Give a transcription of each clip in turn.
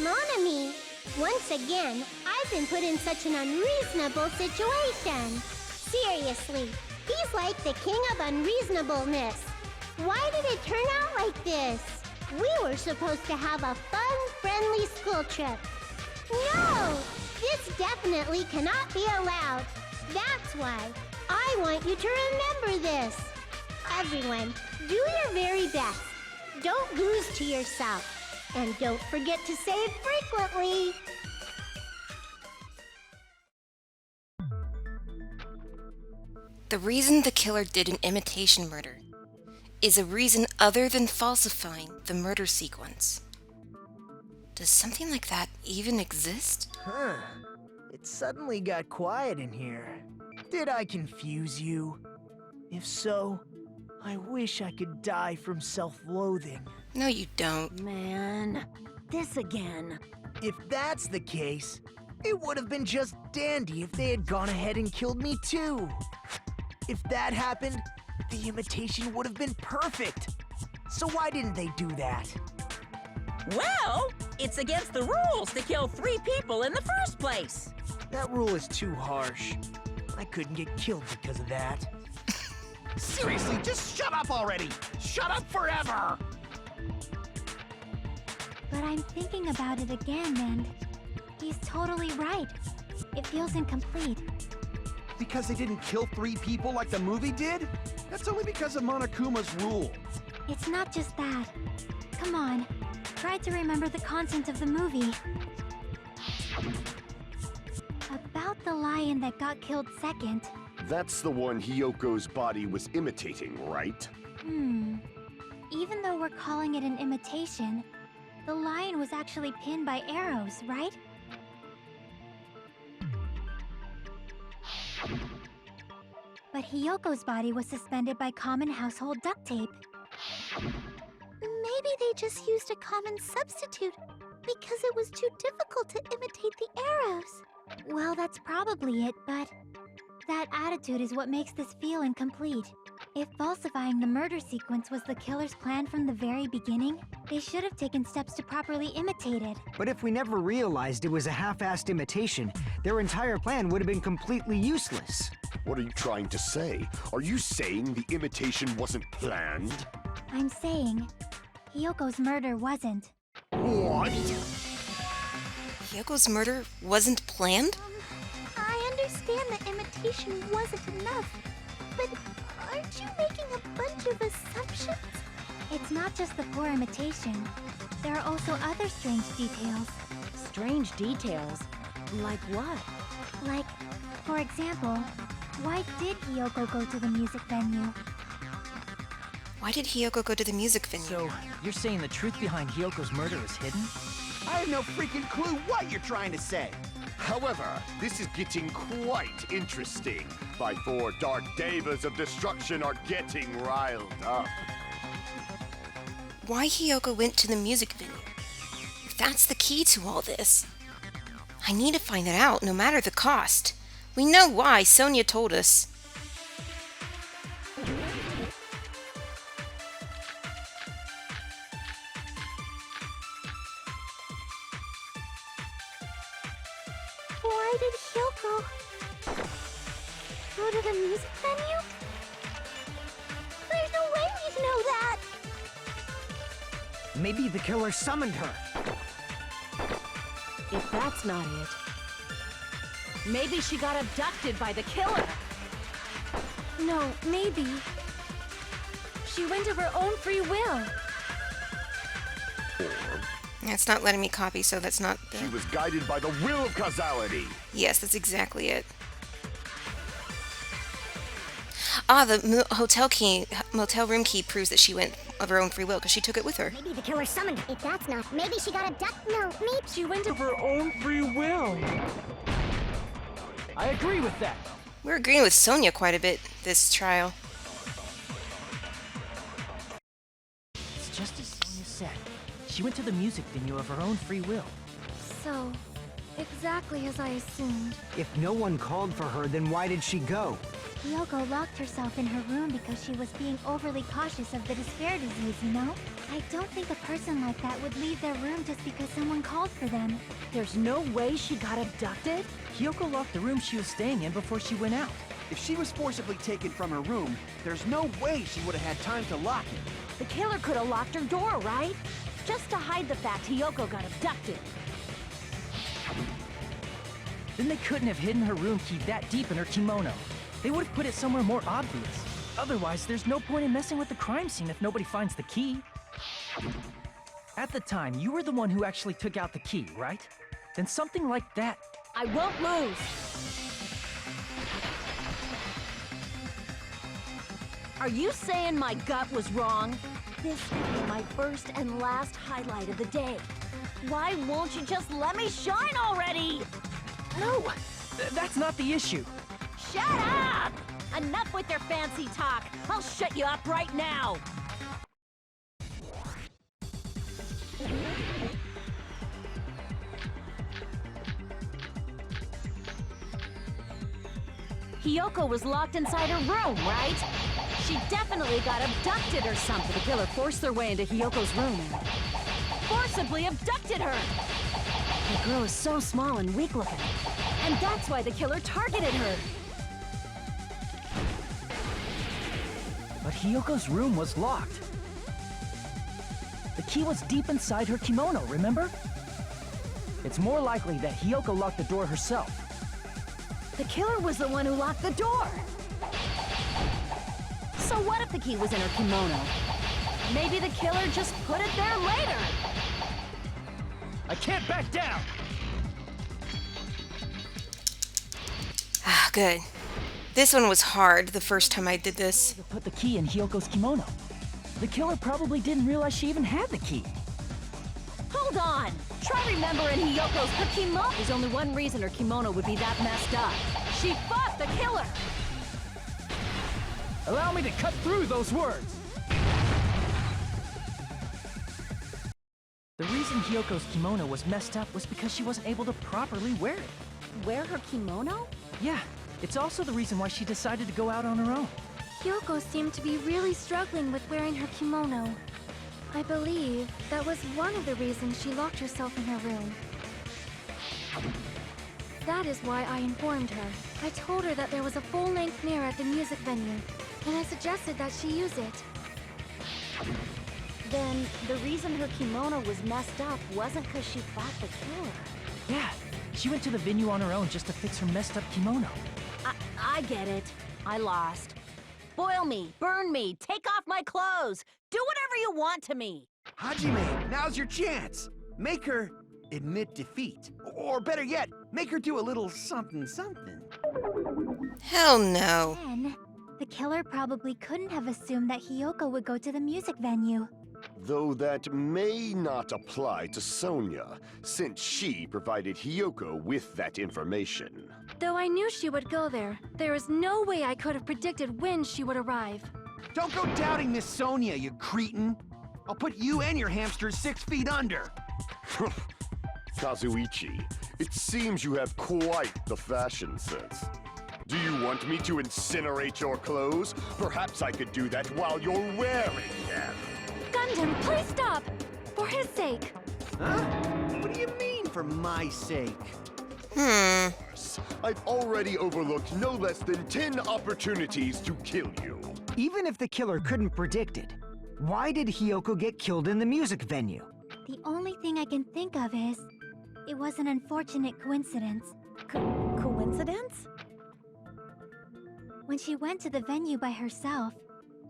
mon ami. Once again, I've been put in such an unreasonable situation. Seriously, he's like the king of unreasonableness. Why did it turn out like this? We were supposed to have a fun, friendly school trip. No! This definitely cannot be allowed. That's why I want you to remember this. Everyone, do your very best. Don't lose to yourself. And don't forget to save frequently. The reason the killer did an imitation murder is a reason other than falsifying the murder sequence. Does something like that even exist? Huh. It suddenly got quiet in here. Did I confuse you? If so, I wish I could die from self-loathing. No, you don't. Man, this again. If that's the case, it would have been just dandy if they had gone ahead and killed me too. If that happened, the imitation would have been perfect. So why didn't they do that? Well, it's against the rules to kill 3 people in the first place. That rule is too harsh. I couldn't get killed because of that. Seriously, just shut up already! Shut up forever! But I'm thinking about it again, and he's totally right. It feels incomplete. Because they didn't kill 3 people like the movie did? That's only because of Monokuma's rule. It's not just that. Come on, try to remember the content of the movie. About the lion that got killed second. That's the one Hiyoko's body was imitating, right? Even though we're calling it an imitation, the lion was actually pinned by arrows, right? But Hiyoko's body was suspended by common household duct tape. Maybe they just used a common substitute because it was too difficult to imitate the arrows. Well, that's probably it, but that attitude is what makes this feel incomplete. If falsifying the murder sequence was the killer's plan from the very beginning, they should have taken steps to properly imitate it. But if we never realized it was a half-assed imitation, their entire plan would have been completely useless. What are you trying to say? Are you saying the imitation wasn't planned? I'm saying, Hiyoko's murder wasn't. What? Hiyoko's murder wasn't planned? I understand that imitation wasn't enough, but aren't you making a bunch of assumptions? It's not just the poor imitation. There are also other strange details. Strange details? Like what? Like, for example, why did Hiyoko go to the music venue? Why did Hiyoko go to the music venue? So, you're saying the truth behind Hiyoko's murder is hidden? I have no freaking clue what you're trying to say. However, this is getting quite interesting. My 4 dark devas of destruction are getting riled up. Why Hiyoko went to the music venue? If that's the key to all this, I need to find it out, no matter the cost. We know why, Sonia told us. Why did Hiyoko go to the music venue? There's no way we'd know that! Maybe the killer summoned her. If that's not it, maybe she got abducted by the killer. No, maybe. She went of her own free will. Or It's not letting me copy, so that's not the... she was guided by the will of causality. Yes, that's exactly it. Ah, the motel room key proves that she went of her own free will, because she took it with her. Maybe the killer summoned her. If that's not, maybe she got abducted. No, maybe She went of her Own free will. I agree with that. We're agreeing with Sonia quite a bit this trial. It's just as Sonia said. She went to the music venue of her own free will. so. Exactly as I assumed. If no one called for her, then why did she go? Hiyoko locked herself in her room because she was being overly cautious of the despair disease, you know? I don't think a person like that would leave their room just because someone called for them. There's no way she got abducted? Hiyoko locked the room she was staying in before she went out. If she was forcibly taken from her room, there's no way she would have had time to lock it. The killer could have locked her door, right? Just to hide the fact Hiyoko got abducted. Then they couldn't have hidden her room key that deep in her kimono. They would have put it somewhere more obvious. Otherwise, there's no point in messing with the crime scene if nobody finds the key. At the time, you were the one who actually took out the key, right? Then something like that... I won't lose! Are you saying my gut was wrong? This could be my first and last highlight of the day. Why won't you just let me shine already? No! That's not the issue. Shut up! Enough with your fancy talk. I'll shut you up right now. Hiyoko was locked inside her room, right? She definitely got abducted or something. The killer forced their way into Hiyoko's room and forcibly abducted her. The girl is so small and weak-looking, and that's why the killer targeted her. But Hiyoko's room was locked. The key was deep inside her kimono, remember? It's more likely that Hiyoko locked the door herself. The killer was the one who locked the door. So what if the key was in her kimono? Maybe the killer just put it there later. I can't back down! Ah, good. This one was hard the first time I did this. To put the key in Hiyoko's kimono. The killer probably didn't realize she even had the key. Hold on! Try remembering Hiyoko's her kimono. There's only one reason her kimono would be that messed up. She fought the killer! Allow me to cut through those words! The reason Hiyoko's kimono was messed up was because she wasn't able to properly wear it. Wear her kimono? Yeah, it's also the reason why she decided to go out on her own. Hiyoko seemed to be really struggling with wearing her kimono. I believe that was one of the reasons she locked herself in her room. That is why I informed her. I told her that there was a full-length mirror at the music venue, and I suggested that she use it. Then the reason her kimono was messed up wasn't because she fought the killer. Yeah, she went to the venue on her own just to fix her messed up kimono. I get it. I lost. Boil me, burn me, take off my clothes. Do whatever you want to me. Hajime, now's your chance. Make her admit defeat. Or better yet, make her do a little something. Hell no. Then, the killer probably couldn't have assumed that Hiyoko would go to the music venue. Though that may not apply to Sonia, since she provided Hiyoko with that information. Though I knew she would go there, there is no way I could have predicted when she would arrive. Don't go doubting Miss Sonia, you cretin. I'll put you and your hamsters 6 feet under. Kazuichi, it seems you have quite the fashion sense. Do you want me to incinerate your clothes? Perhaps I could do that while you're wearing them. Gundam, please stop! For his sake! Huh? What do you mean, for my sake? I've already overlooked no less than 10 opportunities to kill you. Even if the killer couldn't predict it, why did Hiyoko get killed in the music venue? The only thing I can think of is, it was an unfortunate coincidence. Coincidence? When she went to the venue by herself,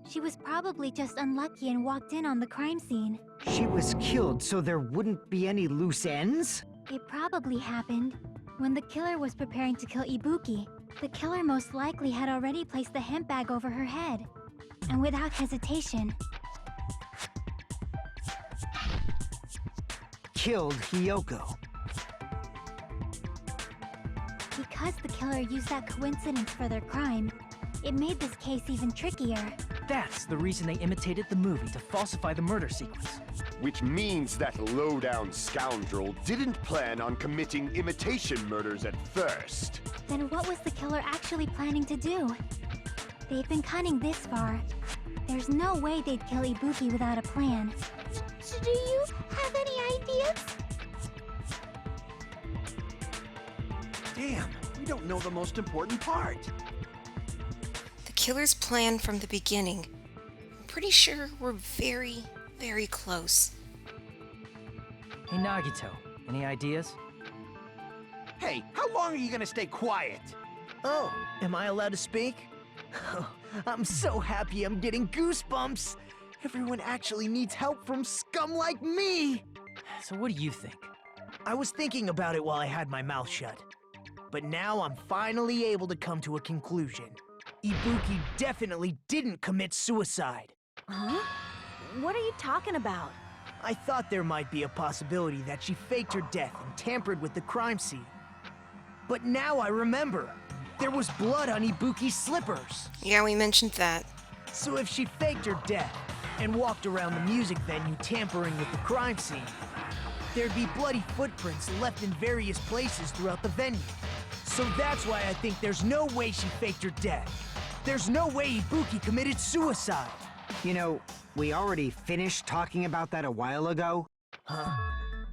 she was probably just unlucky and walked in on the crime scene. She was killed so there wouldn't be any loose ends? It probably happened when the killer was preparing to kill Ibuki. The killer most likely had already placed the hemp bag over her head. And without hesitation, killed Hiyoko. Because the killer used that coincidence for their crime, it made this case even trickier. That's the reason they imitated the movie to falsify the murder sequence. Which means that low-down scoundrel didn't plan on committing imitation murders at first. Then what was the killer actually planning to do? They've been cunning this far. There's no way they'd kill Ibuki without a plan. Do you have any ideas? Damn, we don't know the most important part. The killer's plan from the beginning. I'm pretty sure we're very, very close. Hey, Nagito, any ideas? Hey, how long are you gonna stay quiet? Oh, am I allowed to speak? I'm so happy I'm getting goosebumps. Everyone actually needs help from scum like me. So what do you think? I was thinking about it while I had my mouth shut. But now I'm finally able to come to a conclusion. Ibuki definitely didn't commit suicide. Huh? What are you talking about? I thought there might be a possibility that she faked her death and tampered with the crime scene. But now I remember. There was blood on Ibuki's slippers. Yeah, we mentioned that. So if she faked her death and walked around the music venue tampering with the crime scene, there'd be bloody footprints left in various places throughout the venue. So that's why I think there's no way she faked her death. There's no way Ibuki committed suicide. You know, we already finished talking about that a while ago. Huh?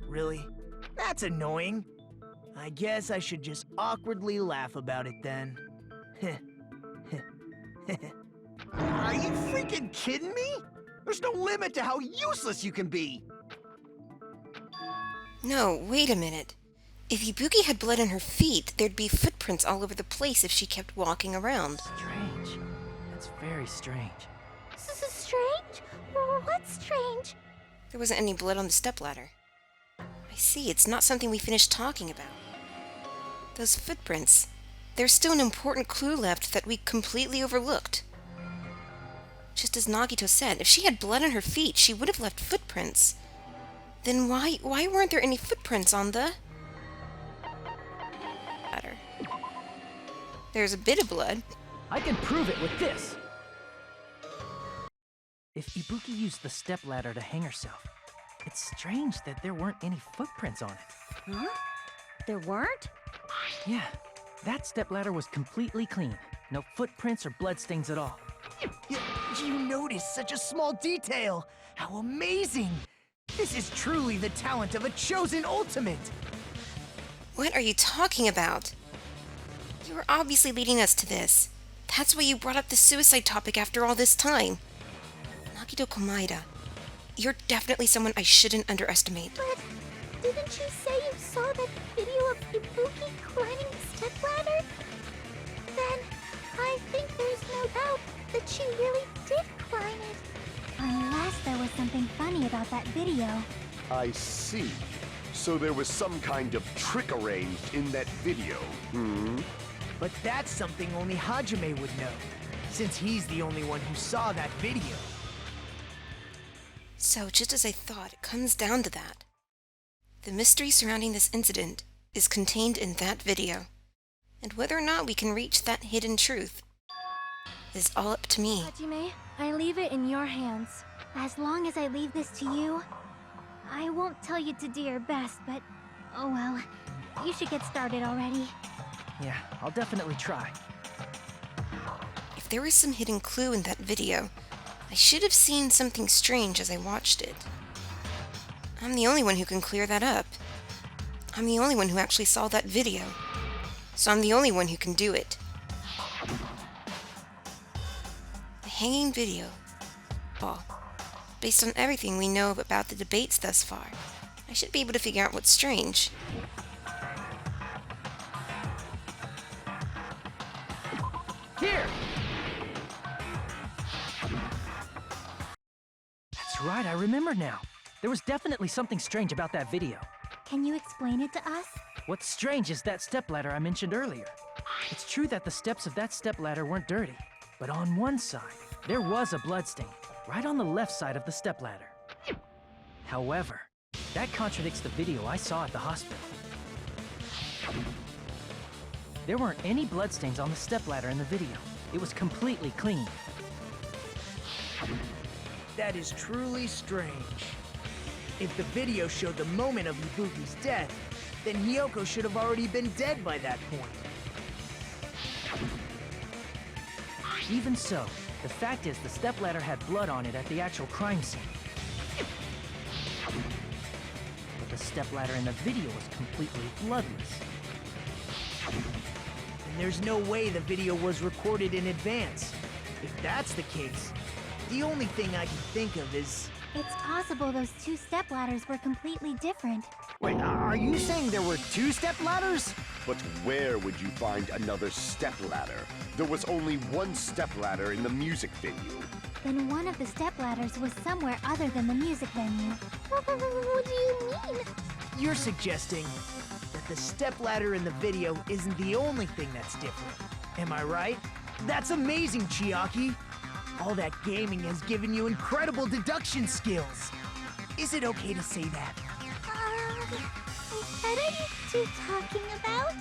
Really? That's annoying. I guess I should just awkwardly laugh about it then. Are you freaking kidding me? There's no limit to how useless you can be. No, wait a minute. If Ibuki had blood on her feet, there'd be footprints all over the place if she kept walking around. Strange. That's very strange. This is strange? What's strange? There wasn't any blood on the stepladder. I see, it's not something we finished talking about. Those footprints, there's still an important clue left that we completely overlooked. Just as Nagito said, if she had blood on her feet, she would have left footprints. Then why weren't there any footprints on the ladder? There's a bit of blood. I can prove it with this! If Ibuki used the stepladder to hang herself, it's strange that there weren't any footprints on it. Huh? There weren't? Yeah, that stepladder was completely clean. No footprints or bloodstains at all. You noticed such a small detail. How amazing! This is truly the talent of a chosen ultimate. What are you talking about? You were obviously leading us to this. That's why you brought up the suicide topic after all this time. Nagito Komaeda, you're definitely someone I shouldn't underestimate. But didn't you say you saw that video of Ibuki climbing the stepladder? Then I think there's no doubt that she really did climb it. Unless there was something funny about that video. I see. So there was some kind of trick arranged in that video, hmm? But that's something only Hajime would know, since he's the only one who saw that video. So, just as I thought, it comes down to that. The mystery surrounding this incident is contained in that video, and whether or not we can reach that hidden truth is all up to me. Hajime, I leave it in your hands. As long as I leave this to you, I won't tell you to do your best, but oh well. You should get started already. Yeah, I'll definitely try. If there was some hidden clue in that video, I should have seen something strange as I watched it. I'm the only one who can clear that up. I'm the only one who actually saw that video. So I'm the only one who can do it. The hanging video. Well, based on everything we know about the debates thus far, I should be able to figure out what's strange. Here! That's right, I remember now. There was definitely something strange about that video. Can you explain it to us? What's strange is that stepladder I mentioned earlier. It's true that the steps of that stepladder weren't dirty, but on one side, there was a bloodstain, right on the left side of the stepladder. However, that contradicts the video I saw at the hospital. There weren't any bloodstains on the stepladder in the video. It was completely clean. That is truly strange. If the video showed the moment of Ibuki's death, then Hiyoko should have already been dead by that point. Even so, the fact is the stepladder had blood on it at the actual crime scene. But the stepladder in the video was completely bloodless. And there's no way the video was recorded in advance. If that's the case, the only thing I can think of is... It's possible those two stepladders were completely different. Wait, are you saying there were two stepladders? But where would you find another stepladder? There was only one stepladder in the music venue. Then one of the stepladders was somewhere other than the music venue. What do you mean? You're suggesting that the stepladder in the video isn't the only thing that's different. Am I right? That's amazing, Chiaki! All that gaming has given you incredible deduction skills. Is it okay to say that? What are you two talking about?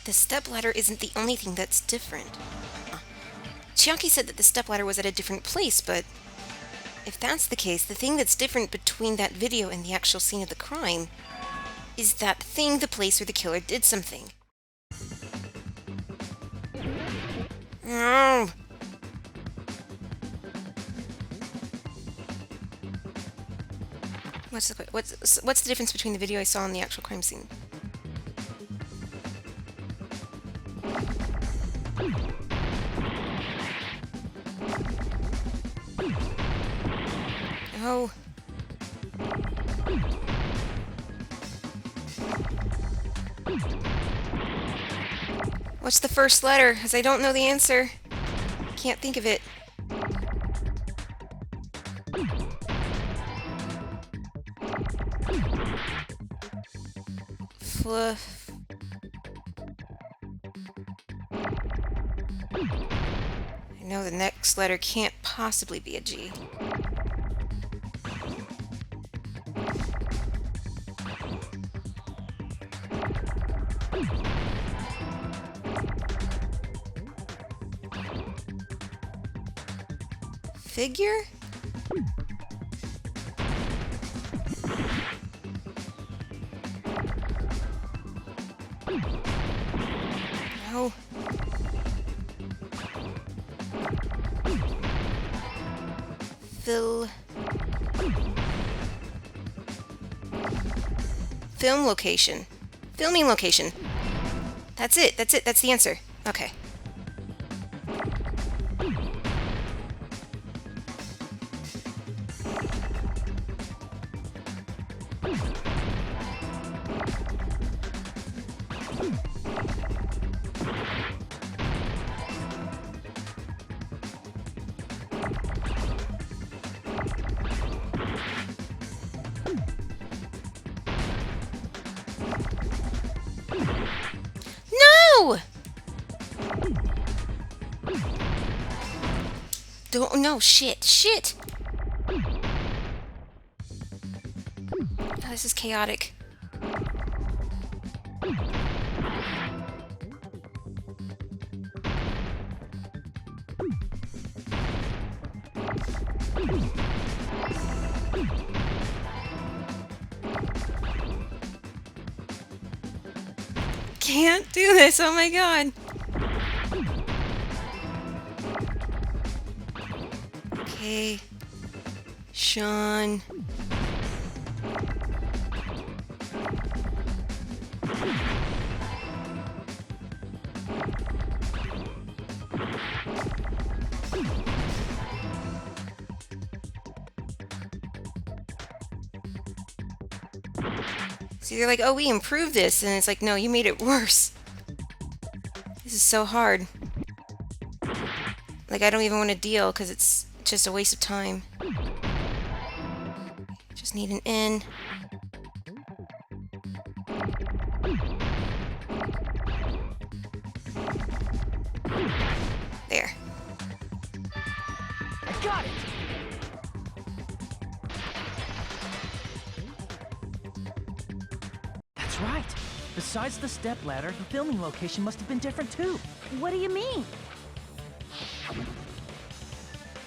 The stepladder isn't the only thing that's different. Chiaki said that the stepladder was at a different place, but if that's the case, the thing that's different between that video and the actual scene of the crime is that thing, the place where the killer did something. No! What's the difference between the video I saw and the actual crime scene? Oh. What's the first letter? As I don't know the answer. Can't think of it. Fluff. I know the next letter can't possibly be a G. Figure? No. Film location. Filming location. That's it. That's the answer. Okay. No! Don't, no, shit. Oh, this is chaotic. Can't do this, oh my god. Okay. Sean. So you're like, oh, we improved this, and it's like, no, you made it worse. This is so hard. Like, I don't even want to deal, because it's just a waste of time. Just need an N. There. I got it! That's right. Besides the stepladder, the filming location must have been different too. What do you mean?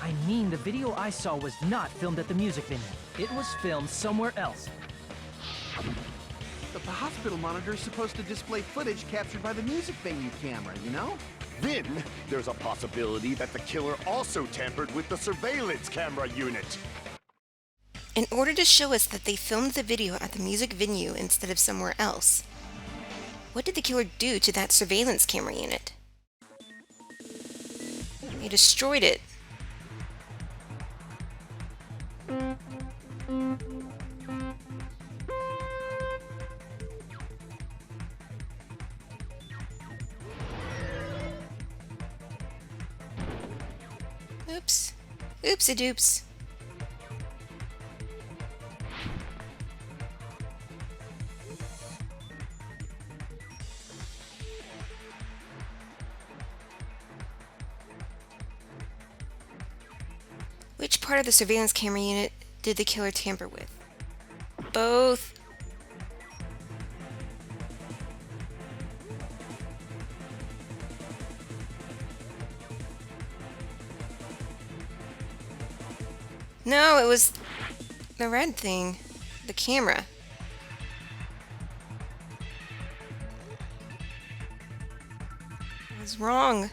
I I mean, the video I saw was not filmed at the music venue. It was filmed somewhere else. But the hospital monitor is supposed to display footage captured by the music venue camera, you know? Then, there's a possibility that the killer also tampered with the surveillance camera unit. In order to show us that they filmed the video at the music venue instead of somewhere else, what did the killer do to that surveillance camera unit? He destroyed it. Oops. Oopsie-doops. Which part of the surveillance camera unit did the killer tamper with? Both. No, it was the red thing. The camera. I was wrong.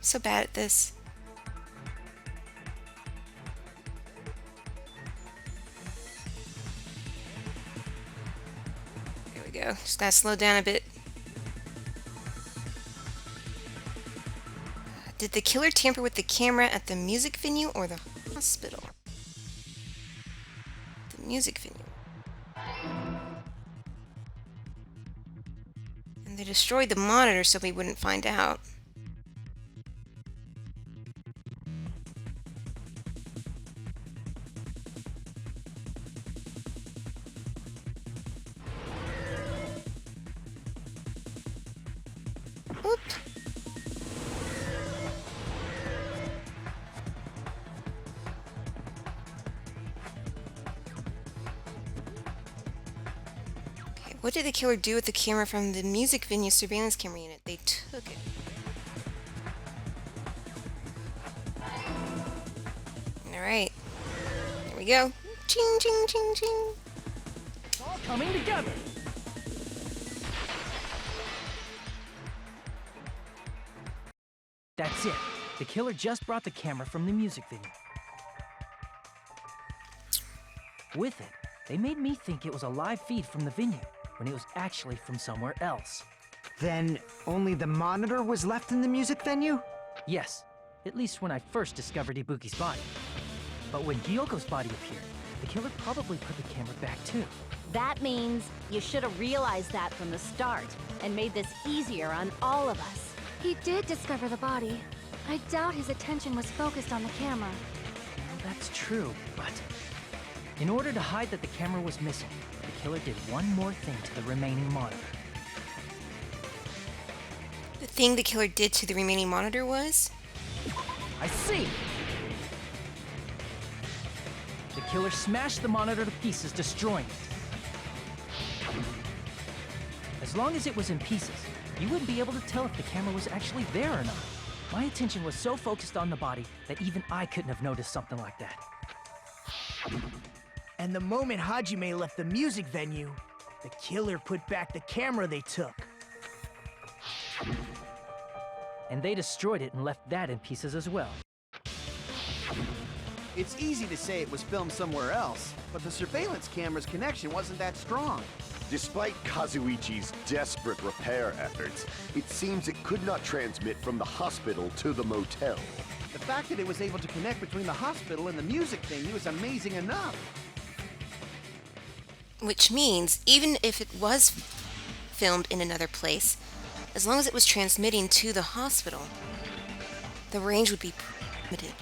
So bad at this. There we go. Just gotta slow down a bit. Did the killer tamper with the camera at the music venue or the hospital? The music venue. And they destroyed the monitor so we wouldn't find out. Oop. Okay, what did the killer do with the camera from the music venue surveillance camera unit? They took it. Alright. There we go. Ching, ching, ching, ching. It's all coming together. That's it. The killer just brought the camera from the music venue. With it, they made me think it was a live feed from the venue, when it was actually from somewhere else. Then only the monitor was left in the music venue? Yes, at least when I first discovered Ibuki's body. But when Hiyoko's body appeared, the killer probably put the camera back too. That means you should have realized that from the start and made this easier on all of us. He did discover the body. I doubt his attention was focused on the camera. Well, that's true, but in order to hide that the camera was missing, the killer did one more thing to the remaining monitor. The thing the killer did to the remaining monitor was? I see! The killer smashed the monitor to pieces, destroying it. As long as it was in pieces, you wouldn't be able to tell if the camera was actually there or not. My attention was so focused on the body that even I couldn't have noticed something like that. And the moment Hajime left the music venue, the killer put back the camera they took. And they destroyed it and left that in pieces as well. It's easy to say it was filmed somewhere else, but the surveillance camera's connection wasn't that strong. Despite Kazuichi's desperate repair efforts, it seems it could not transmit from the hospital to the motel. The fact that it was able to connect between the hospital and the music venue is amazing enough. Which means, even if it was filmed in another place, as long as it was transmitting to the hospital, the range would be limited.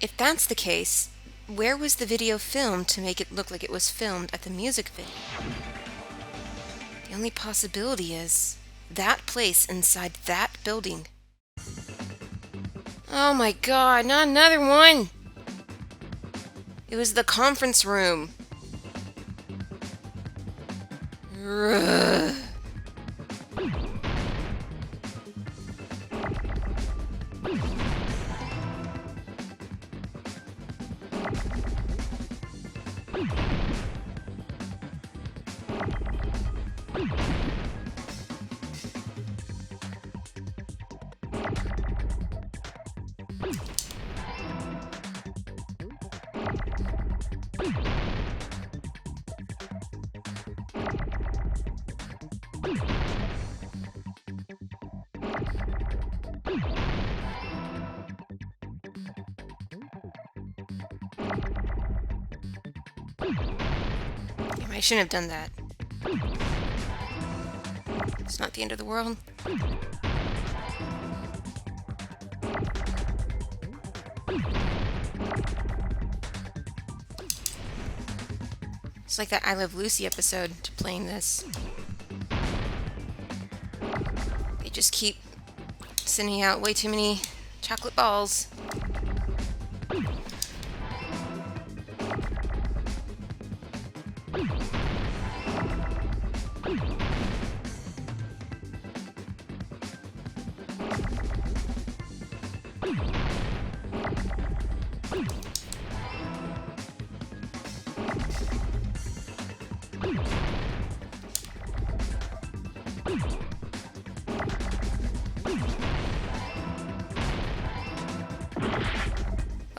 If that's the case, where was the video filmed to make it look like it was filmed at the music video? The only possibility is that place inside that building. Oh my god, not another one! It was the conference room. Ugh. Damn, I shouldn't have done that. It's not the end of the world. It's like that I Love Lucy episode to playing this. They just keep sending out way too many chocolate balls.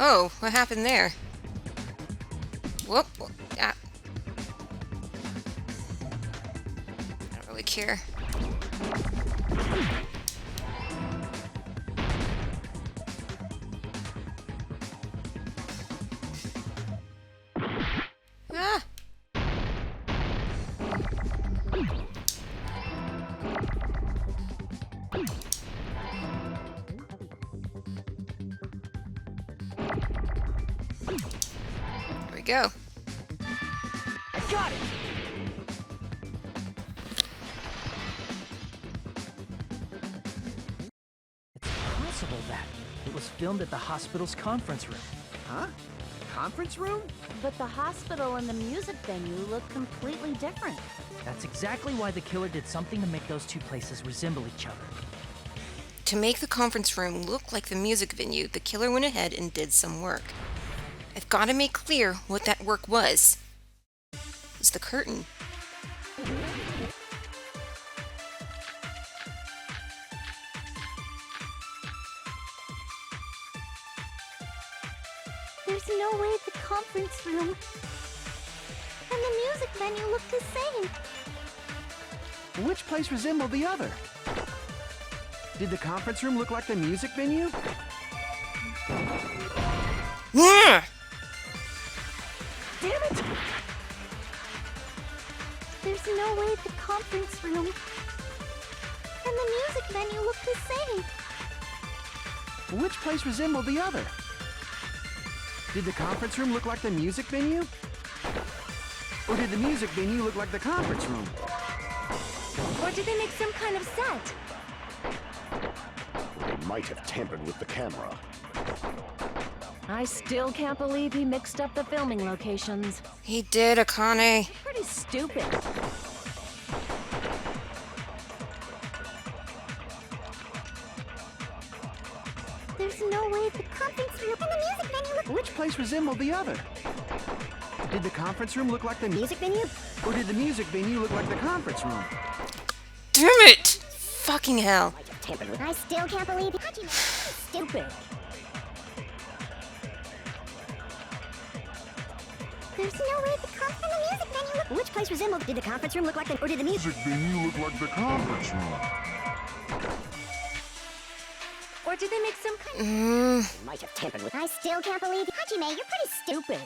Oh, what happened there? Whoop. Ah. I don't really care. Ah! There we go. I got it! It's possible that it was filmed at the hospital's conference room. Huh? Conference room? But the hospital and the music venue look completely different. That's exactly why the killer did something to make those two places resemble each other. To make the conference room look like the music venue, the killer went ahead and did some work. I've got to make clear what that work was. It's the curtain. There's no way the conference room and the music venue look the same. Which place resembled the other? Did the conference room look like the music venue? Yeah! Damn it! There's no way the conference room and the music venue look the same. Which place resembled the other? Did the conference room look like the music venue? Or did the music venue look like the conference room? Or did they make some kind of set? They might have tampered with the camera. I still can't believe he mixed up the filming locations. He did, Akane. Pretty stupid. There's no way the conference room and the music venue look... Which place resembled the other? Did the conference room look like the music venue? Or did the music venue look like the conference room? Damn it! Fucking hell. I still can't believe Hajime. Stupid. There's no way the conference and the music venue look... Which place resembled... Did the conference room look like the... Or did the music venue look like the conference room? Or did they make some kind Might have tampered with... I still can't believe Hajime, you're pretty stupid.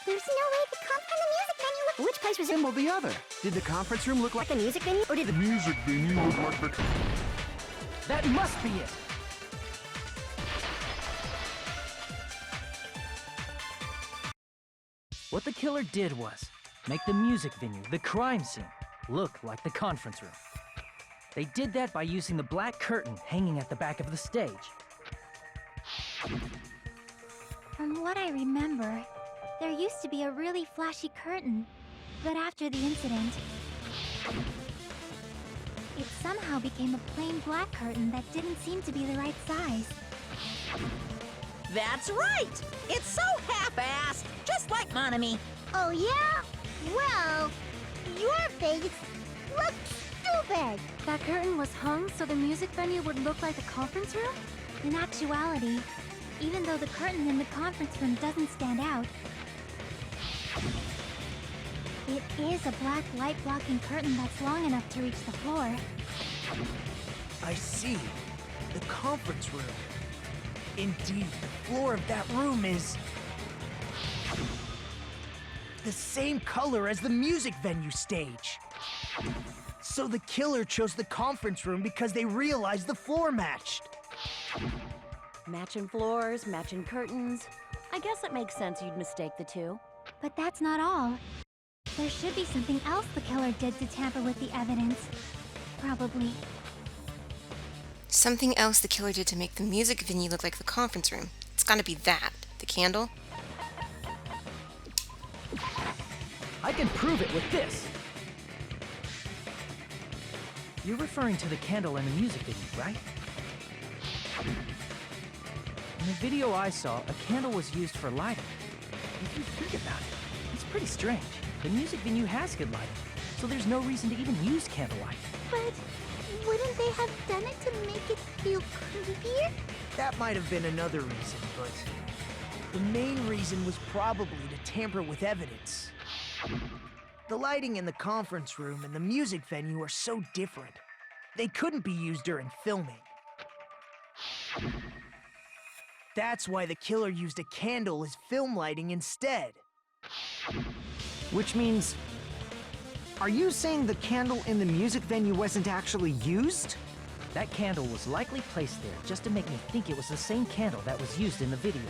There's no way the conference and the music venue look... Which place resembled... Resembled the other. Did the conference room look like The music venue? Or did the... Music venue look like the... That must be it! What the killer did was make the music venue, the crime scene, look like the conference room. They did that by using the black curtain hanging at the back of the stage. From what I remember, there used to be a really flashy curtain, but after the incident, it somehow became a plain black curtain that didn't seem to be the right size. That's right! It's so half-assed, just like Monami. Oh yeah? Well, your face looks stupid. That curtain was hung so the music venue would look like the conference room? In actuality, even though the curtain in the conference room doesn't stand out, it is a black light-blocking curtain that's long enough to reach the floor. I see. The conference room. Indeed, the floor of that room is the same color as the music venue stage. So the killer chose the conference room because they realized the floor matched. Matching floors, matching curtains. I guess it makes sense you'd mistake the two. But that's not all. There should be something else the killer did to tamper with the evidence. Probably. Something else the killer did to make the music venue look like the conference room. It's gotta be that. The candle? I can prove it with this. You're referring to the candle in the music video, right? In the video I saw, a candle was used for lighting. If you think about it, it's pretty strange. The music venue has good lighting, so there's no reason to even use candlelight. But wouldn't they have done it to make it feel creepier? That might have been another reason, but the main reason was probably to tamper with evidence. The lighting in the conference room and the music venue are so different. They couldn't be used during filming. That's why the killer used a candle as film lighting instead. Which means... Are you saying the candle in the music venue wasn't actually used? That candle was likely placed there just to make me think it was the same candle that was used in the video.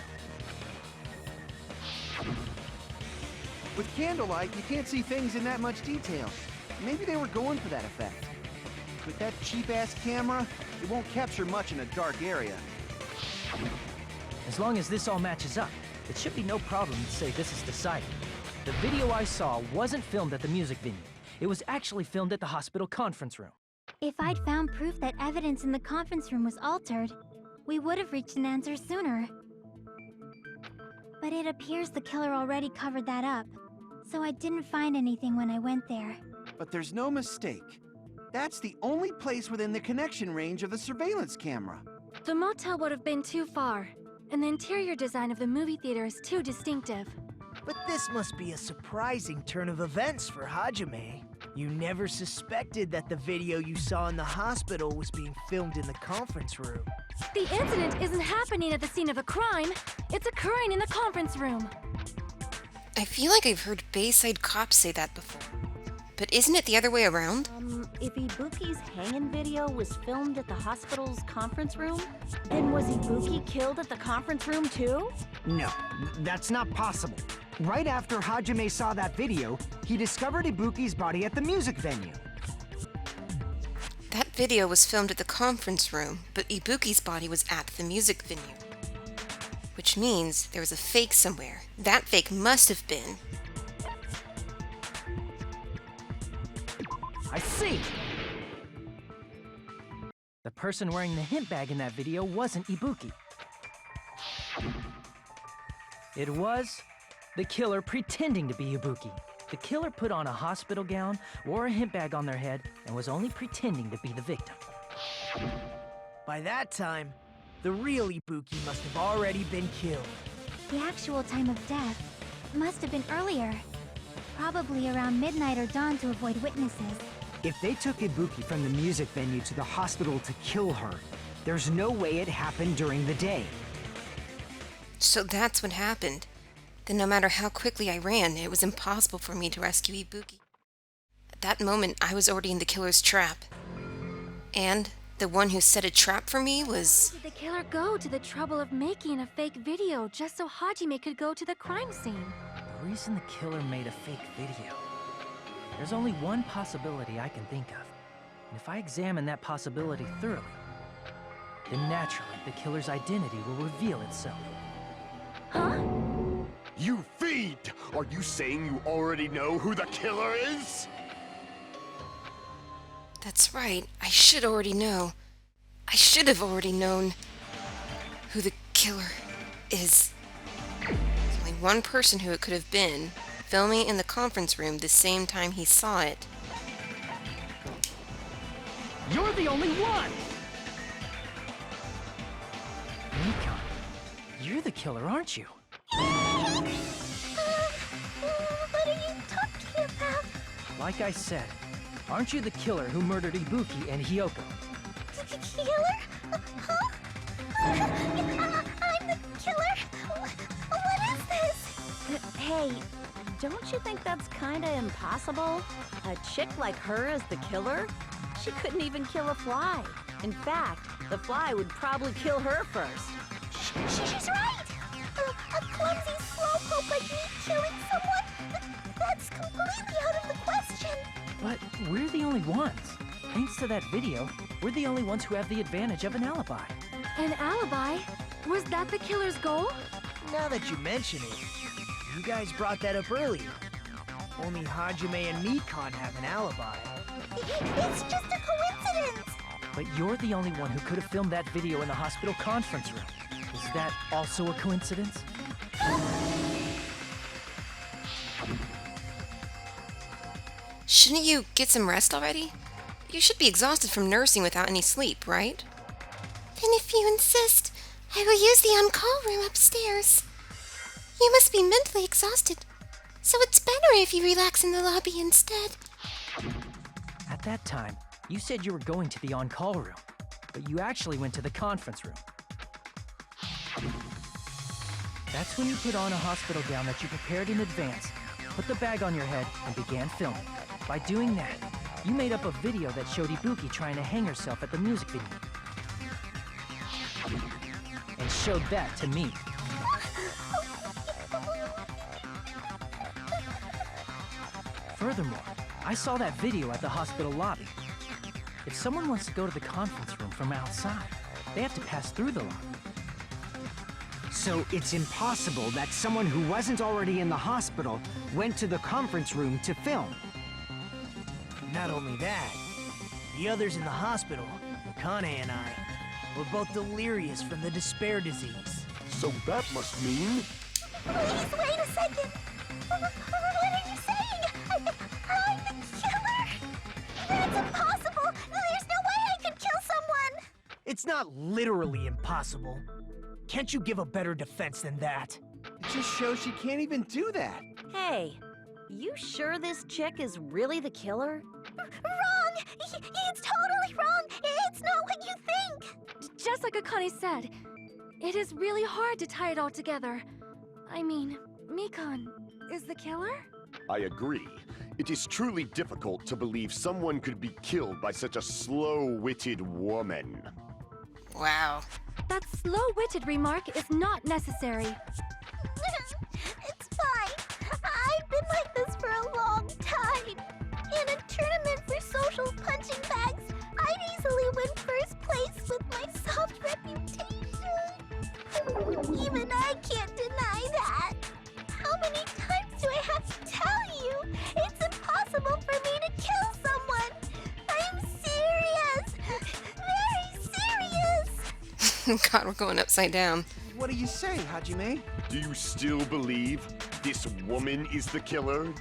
With candlelight, you can't see things in that much detail. Maybe they were going for that effect. With that cheap-ass camera, it won't capture much in a dark area. As long as this all matches up, it should be no problem to say this is decided. The video I saw wasn't filmed at the music venue. It was actually filmed at the hospital conference room. If I'd found proof that evidence in the conference room was altered, we would have reached an answer sooner. But it appears the killer already covered that up, so I didn't find anything when I went there. But there's no mistake. That's the only place within the connection range of the surveillance camera. The motel would have been too far, and the interior design of the movie theater is too distinctive. But this must be a surprising turn of events for Hajime. You never suspected that the video you saw in the hospital was being filmed in the conference room. The incident isn't happening at the scene of a crime. It's occurring in the conference room. I feel like I've heard Bayside cops say that before. But isn't it the other way around? If Ibuki's hanging video was filmed at the hospital's conference room, then was Ibuki killed at the conference room too? No, that's not possible. Right after Hajime saw that video, he discovered Ibuki's body at the music venue. That video was filmed at the conference room, but Ibuki's body was at the music venue. Which means there was a fake somewhere. That fake must have been... I see! The person wearing the hint bag in that video wasn't Ibuki. It was the killer pretending to be Ibuki. The killer put on a hospital gown, wore a hint bag on their head, and was only pretending to be the victim. By that time, the real Ibuki must have already been killed. The actual time of death must have been earlier. Probably around midnight or dawn to avoid witnesses. If they took Ibuki from the music venue to the hospital to kill her, there's no way it happened during the day. So that's what happened. Then no matter how quickly I ran, it was impossible for me to rescue Ibuki. At that moment, I was already in the killer's trap. And the one who set a trap for me was... Why did the killer go to the trouble of making a fake video just so Hajime could go to the crime scene? The reason the killer made a fake video. There's only one possibility I can think of. And if I examine that possibility thoroughly, then naturally the killer's identity will reveal itself. Huh? You fiend! Are you saying you already know who the killer is? That's right. I should already know. I should have already known who the killer is. There's only one person who it could have been, filming in the conference room the same time he saw it. You're the only one! Nikon, you're the killer, aren't you? What are you talking about? Like I said, aren't you the killer who murdered Ibuki and Hiyoko? Killer? Huh? I'm the killer? What is this? Hey, don't you think that's kinda impossible? A chick like her as the killer? She couldn't even kill a fly. In fact, the fly would probably kill her first. She's right! A clumsy slowpoke like me killing someone? That's completely out of the question! But we're the only ones. Thanks to that video, we're the only ones who have the advantage of an alibi. An alibi? Was that the killer's goal? Now that you mention it, you guys brought that up earlier. Only Hajime and Nikon have an alibi. It's just a coincidence! But you're the only one who could have filmed that video in the hospital conference room. Is that also a coincidence? Shouldn't you get some rest already? You should be exhausted from nursing without any sleep, right? Then if you insist, I will use the on-call room upstairs. You must be mentally exhausted, so it's better if you relax in the lobby instead. At that time, you said you were going to the on-call room, but you actually went to the conference room. That's when you put on a hospital gown that you prepared in advance, put the bag on your head, and began filming. By doing that, you made up a video that showed Ibuki trying to hang herself at the music video. And showed that to me. Furthermore, I saw that video at the hospital lobby. If someone wants to go to the conference room from outside, they have to pass through the lobby. So it's impossible that someone who wasn't already in the hospital went to the conference room to film. Not only that, the others in the hospital, Akane and I, were both delirious from the despair disease. So that must mean... Please wait a second! What are you saying? I'm the killer? That's impossible! There's no way I could kill someone! It's not literally impossible. Can't you give a better defense than that? It just shows she can't even do that. Hey, you sure this chick is really the killer? Wrong! It's totally wrong! It's not what you think! Just like Akane said, it is really hard to tie it all together. I mean, Mikon is the killer? I agree. It is truly difficult to believe someone could be killed by such a slow-witted woman. Wow. That slow-witted remark is not necessary. It's fine. I've been like this for a long time. In a tournament for social punching bags, I'd easily win first place with my soft reputation. Even I can't deny that. How many times do I have to tell you? It's impossible for me to kill someone. I'm serious. Very serious. God, we're going upside down. What do you say, Hajime? Do you still believe this woman is the killer? Do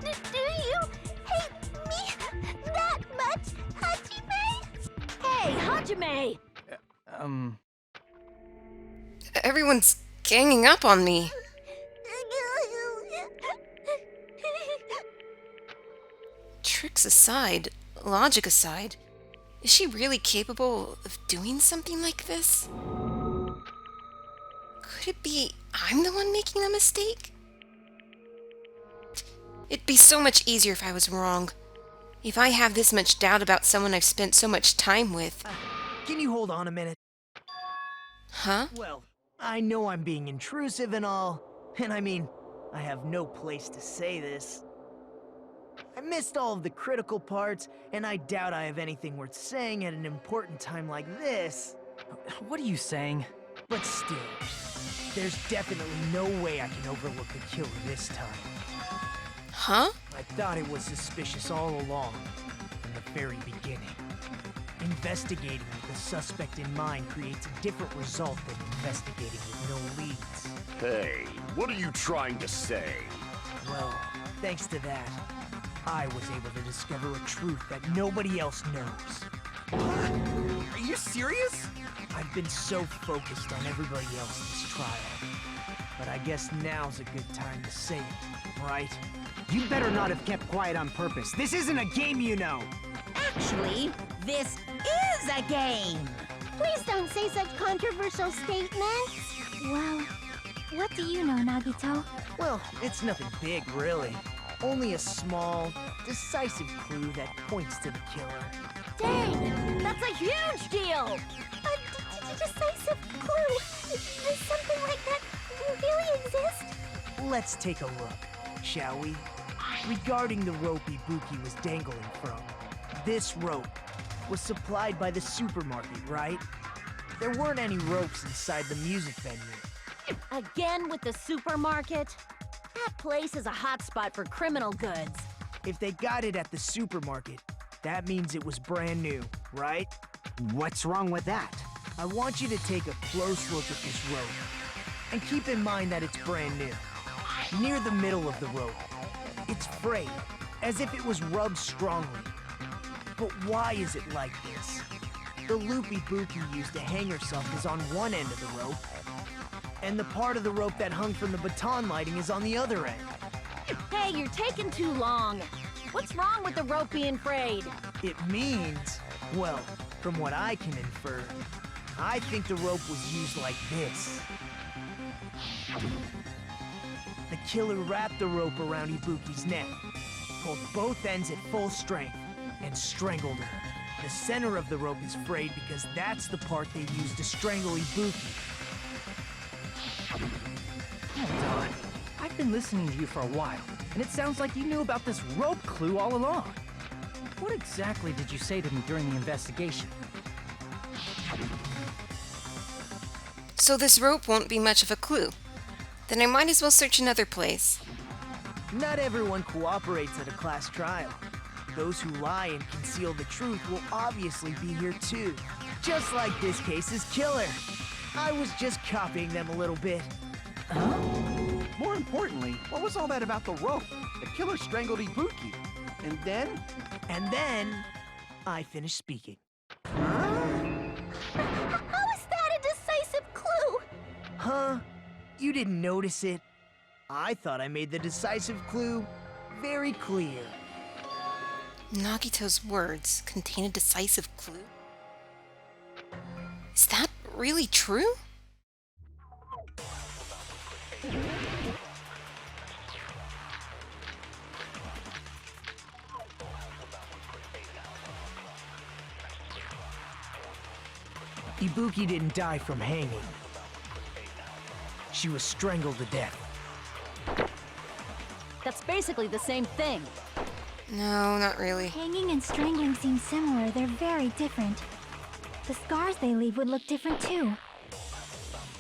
you hate me that much, Hajime? Hey, Hajime! Everyone's ganging up on me. Tricks aside, logic aside, is she really capable of doing something like this? Could it be I'm the one making the mistake? It'd be so much easier if I was wrong. If I have this much doubt about someone I've spent so much time with. Can you hold on a minute? Huh? Well, I know I'm being intrusive and all, And I mean, I have no place to say this. I missed all of the critical parts, and I doubt I have anything worth saying at an important time like this. What are you saying? But still, there's definitely no way I can overlook the killer this time. Huh? I thought it was suspicious all along, from the very beginning. Investigating with a suspect in mind creates a different result than investigating with no leads. Hey, what are you trying to say? Well, thanks to that, I was able to discover a truth that nobody else knows. Are you serious? I've been so focused on everybody else this trial. But I guess now's a good time to say it, right? You better not have kept quiet on purpose. This isn't a game, you know. Actually, this is a game. Please don't say such controversial statements. Well, what do you know, Nagito? Well, it's nothing big, really. Only a small, decisive clue that points to the killer. Dang! That's a huge deal! A decisive clue? Does something like that really exist? Let's take a look, shall we? Regarding the rope Ibuki was dangling from, this rope was supplied by the supermarket, right? There weren't any ropes inside the music venue. Again with the supermarket? That place is a hotspot for criminal goods. If they got it at the supermarket, that means it was brand new, right? What's wrong with that? I want you to take a close look at this rope. And keep in mind that it's brand new. Near the middle of the rope, it's frayed, as if it was rubbed strongly. But why is it like this? The loop Ibuki used to hang herself is on one end of the rope, and the part of the rope that hung from the baton lighting is on the other end. Hey, you're taking too long. What's wrong with the rope being frayed? It means, well, from what I can infer, I think the rope was used like this. The killer wrapped the rope around Ibuki's neck, pulled both ends at full strength, and strangled her. The center of the rope is frayed because that's the part they used to strangle Ibuki. Hold on. I've been listening to you for a while, and it sounds like you knew about this rope clue all along. What exactly did you say to me during the investigation? So this rope won't be much of a clue. Then I might as well search another place. Not everyone cooperates at a class trial. Those who lie and conceal the truth will obviously be here too. Just like this case's killer. I was just copying them a little bit. More importantly, what was all that about the rope? The killer strangled Ibuki. And then? And then, I finished speaking. How is that a decisive clue? Huh? You didn't notice it? I thought I made the decisive clue very clear. Nagito's words contain a decisive clue? Is that really true? Ibuki didn't die from hanging. She was strangled to death. That's basically the same thing. No, not really. Hanging and strangling seem similar. They're very different. The scars they leave would look different too.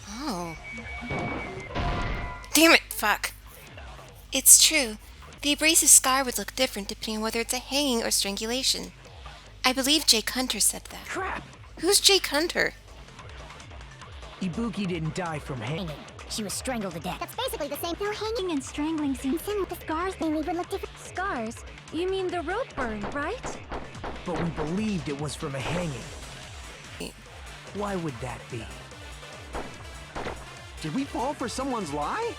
Oh. Damn it, fuck. It's true. The abrasive scar would look different depending on whether it's a hanging or strangulation. I believe Jake Hunter said that. Crap! Who's Jake Hunter? Ibuki didn't die from hanging. She was strangled to death. That's basically the same. Though hanging and strangling seem similar. The scars they leave would look different. Scars? You mean the rope burn, right? But we believed it was from a hanging. Why would that be? Did we fall for someone's lie?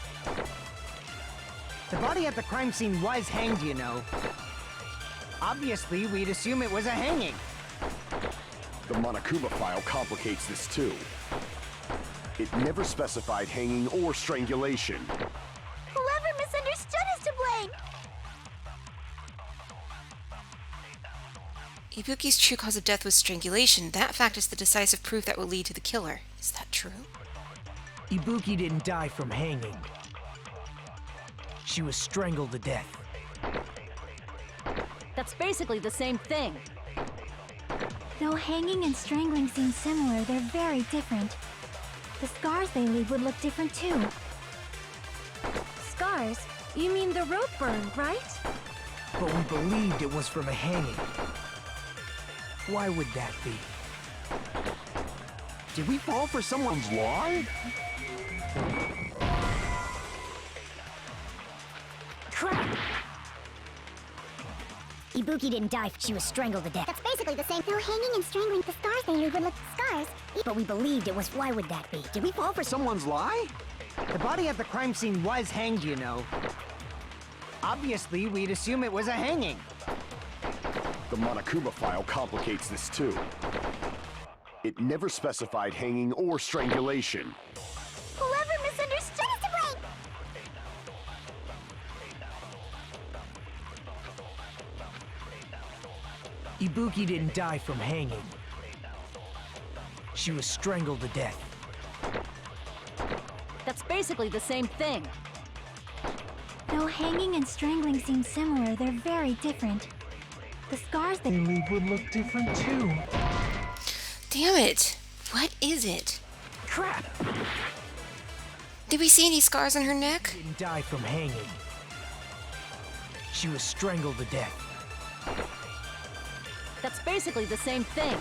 The body at the crime scene was hanged, you know. Obviously, we'd assume it was a hanging. The Monokuma file complicates this too. It never specified hanging or strangulation. Whoever misunderstood is to blame. Ibuki's true cause of death was strangulation. That fact is the decisive proof that will lead to the killer. Is that true? Ibuki didn't die from hanging. She was strangled to death. That's basically the same thing. Though hanging and strangling seem similar, they're very different. The scars they leave would look different too. Scars? You mean the rope burn, right? But we believed it was from a hanging. Why would that be? Did we fall for someone's lie? Crap! Ibuki didn't die, she was strangled to death. That's basically the same. Though hanging and strangling, the scars they leave would look scars. But we believed it was. Why would that be? Did we fall for someone's lie? The body at the crime scene was hanged, you know. Obviously, we'd assume it was a hanging. The Monokuma file complicates this too. It never specified hanging or strangulation. Whoever misunderstood is to blame! Ibuki didn't die from hanging. She was strangled to death. That's basically the same thing. Though hanging and strangling seem similar, they're very different. The scars they leave would look different too. Damn it! What is it? Crap! Did we see any scars on her neck? Didn't die from hanging. She was strangled to death. That's basically the same thing.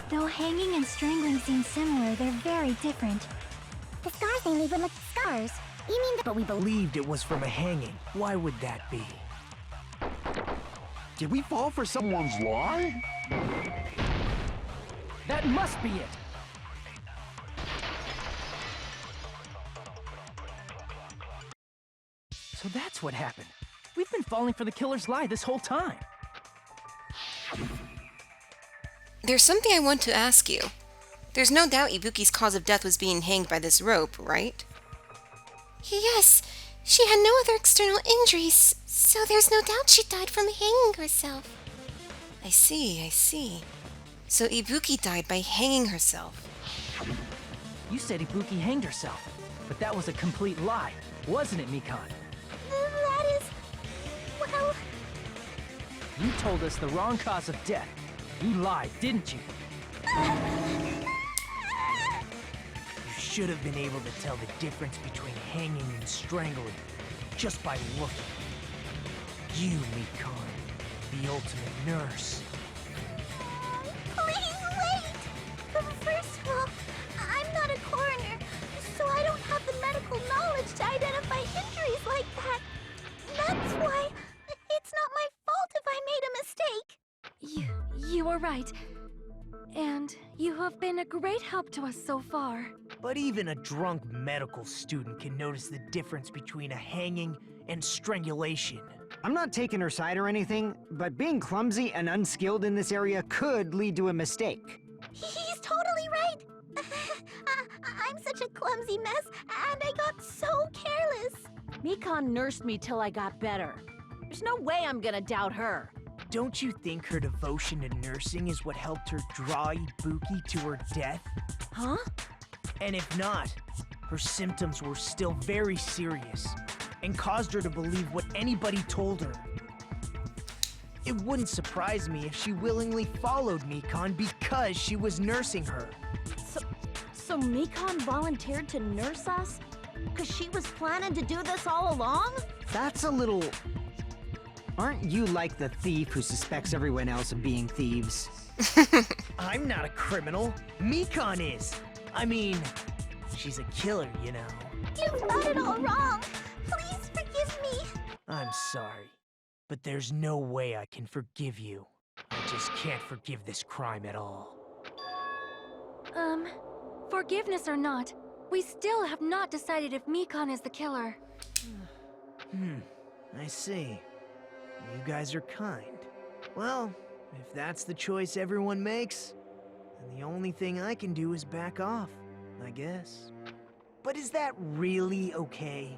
Though hanging and strangling seem similar, they're very different. The scars they leave would look scars. You mean But we believed it was from a hanging. Why would that be? Did we fall for someone's lie? That must be it! So that's what happened. We've been falling for the killer's lie this whole time. There's something I want to ask you. There's no doubt Ibuki's cause of death was being hanged by this rope, right? Yes, she had no other external injuries, so there's no doubt she died from hanging herself. I see. So Ibuki died by hanging herself. You said Ibuki hanged herself, but that was a complete lie, wasn't it, Mikan? that is... well... You told us the wrong cause of death. You lied, didn't you? You should have been able to tell the difference between hanging and strangling just by looking. You, Mikan, the ultimate nurse. Please wait! First of all, I'm not a coroner, so I don't have the medical knowledge to identify injuries like that. That's why it's not my fault if I made a mistake. You are right. And you have been a great help to us so far. But even a drunk medical student can notice the difference between a hanging and strangulation. I'm not taking her side or anything, but being clumsy and unskilled in this area could lead to a mistake. He's totally right. I'm such a clumsy mess, and I got so careless. Mikan nursed me till I got better. There's no way I'm gonna doubt her. Don't you think her devotion to nursing is what helped her draw Ibuki to her death? Huh? And if not, her symptoms were still very serious and caused her to believe what anybody told her. It wouldn't surprise me if she willingly followed Mikan because she was nursing her. So Mikan volunteered to nurse us? Because she was planning to do this all along? That's a little... Aren't you like the thief who suspects everyone else of being thieves? I'm not a criminal. Mikan is. I mean, she's a killer, you know. You've got it all wrong. Please forgive me. I'm sorry, but there's no way I can forgive you. I just can't forgive this crime at all. Forgiveness or not, we still have not decided if Mikan is the killer. I see. You guys are kind. Well, if that's the choice everyone makes, then the only thing I can do is back off, I guess. But is that really okay?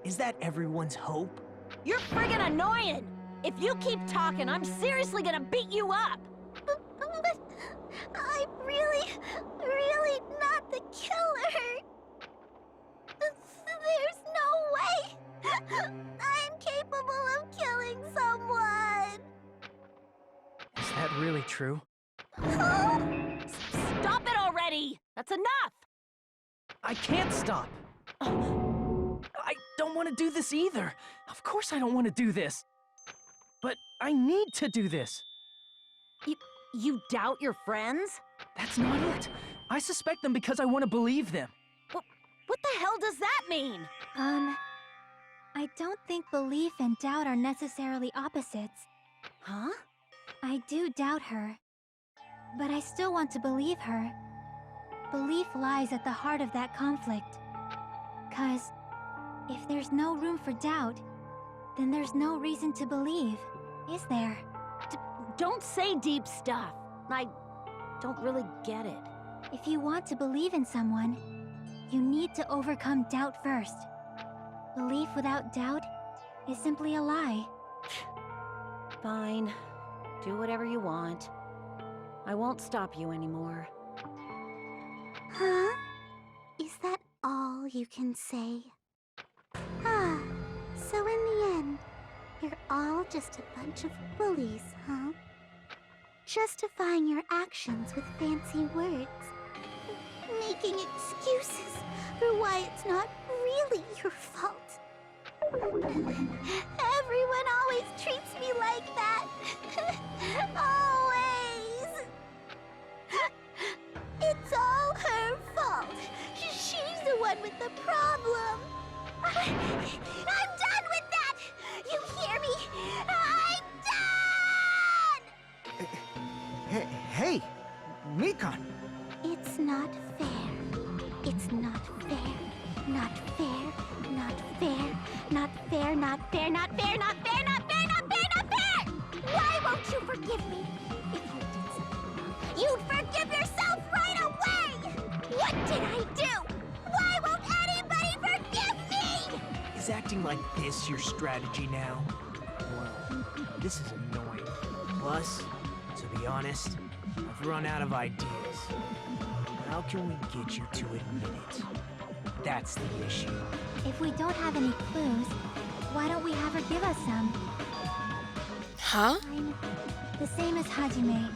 Is that everyone's hope? You're friggin' annoying! If you keep talking, I'm seriously gonna beat you up! But I'm really not the killer. There's no way. I'm capable of killing someone! Is that really true? Stop it already! That's enough! I can't stop. I don't want to do this either. Of course I don't want to do this. But I need to do this. You doubt your friends? That's not it. I suspect them because I want to believe them. What the hell does that mean? I don't think belief and doubt are necessarily opposites. Huh? I do doubt her, but I still want to believe her. Belief lies at the heart of that conflict. 'Cause if there's no room for doubt, then there's no reason to believe, is there? Don't say deep stuff. I don't really get it. If you want to believe in someone, you need to overcome doubt first. Belief without doubt is simply a lie. Fine. Do whatever you want. I won't stop you anymore. Huh? Is that all you can say? Ah, so in the end, you're all just a bunch of bullies, huh? Justifying your actions with fancy words. Making excuses for why it's not really your fault. Everyone always treats me like that. Always. It's all her fault. She's the one with the problem. I'm done with that! You hear me? I'm done! Hey, Mikan. It's not fair. It's not fair. Not fair. Not fair. Not fair. Not fair. Not fair. Not fair. Not fair. Not fair. Not fair! Why won't you forgive me? If you did something wrong, you'd forgive yourself right away! What did I do? Why won't anybody forgive me? Is acting like this your strategy now? Well, this is annoying. Plus, to be honest, I've run out of ideas. How can we get you to admit it? That's the issue. If we don't have any clues, why don't we have her give us some? Huh? I'm the same as Hajime.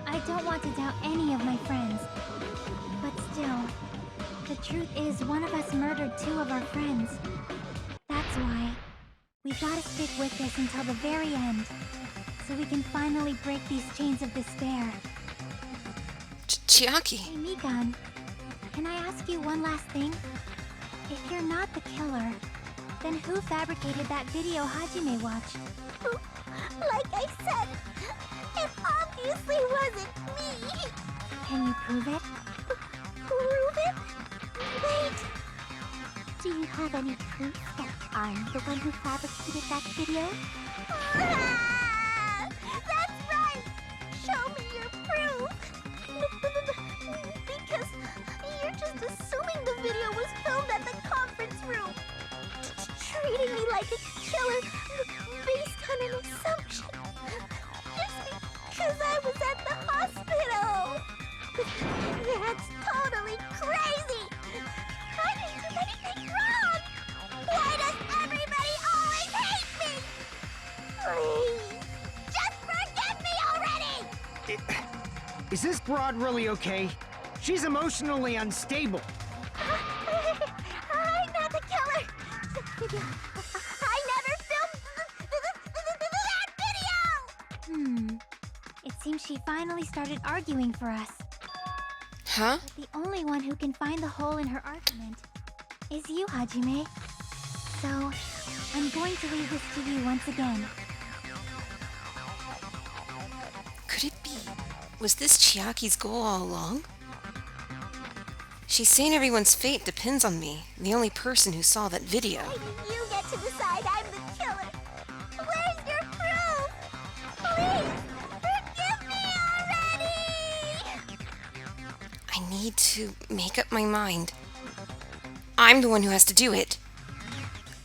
I don't want to doubt any of my friends. But still, the truth is one of us murdered two of our friends. That's why we gotta stick with this until the very end, so we can finally break these chains of despair. Chiaki. Hey, Mikan, can I ask you one last thing? If you're not the killer, then who fabricated that video Hajime watched? Like I said, it obviously wasn't me. Can you prove it? Prove it? Wait. Do you have any proof that I'm the one who fabricated that video? Ah! That's right! Show me your proof! Because you're just assuming the video was filmed at the conference room. Treating me like a killer based on an assumption. Just because I was at the hospital. That's totally crazy! I didn't do anything wrong! Why does everybody always hate me? Please, just forgive me already! Is this broad really okay? She's emotionally unstable. I'm not the killer! I never filmed that video! It seems she finally started arguing for us. Huh? But the only one who can find the hole in her argument is you, Hajime. So, I'm going to leave this to you once again. Could it be? Was this Chiaki's goal all along? She's saying everyone's fate depends on me, the only person who saw that video. Why do you get to decide I'm the killer? Where's your proof? Please, forgive me already! I need to make up my mind. I'm the one who has to do it.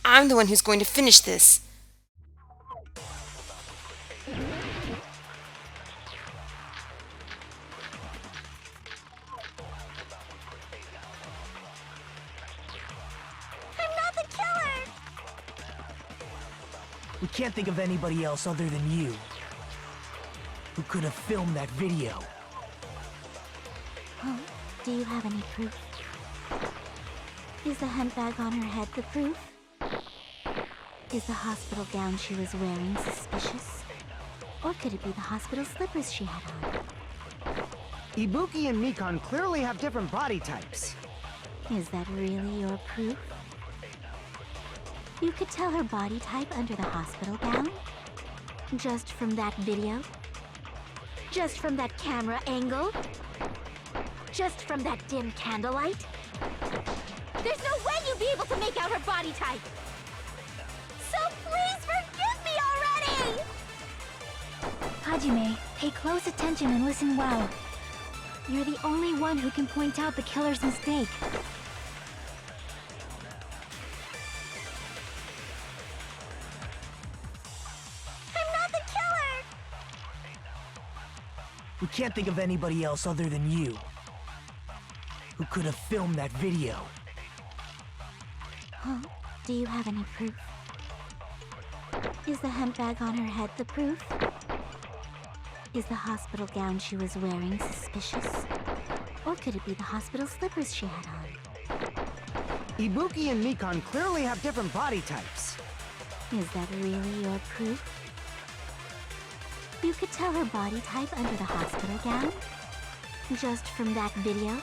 I'm the one who's going to finish this. I'm not the killer! We can't think of anybody else other than you who could have filmed that video. Oh, do you have any proof? Is the hemp bag on her head the proof? Is the hospital gown she was wearing suspicious? Or could it be the hospital slippers she had on? Ibuki and Mikon clearly have different body types. Is that really your proof? You could tell her body type under the hospital gown? Just from that video? Just from that camera angle? Just from that dim candlelight? There's no way you'd be able to make out her body type! So please forgive me already! Hajime, pay close attention and listen well. You're the only one who can point out the killer's mistake. I'm not the killer! We can't think of anybody else other than you who could have filmed that video. Huh? Do you have any proof? Is the hemp bag on her head the proof? Is the hospital gown she was wearing suspicious? Or could it be the hospital slippers she had on? Ibuki and Mikon clearly have different body types. Is that really your proof? You could tell her body type under the hospital gown? Just from that video?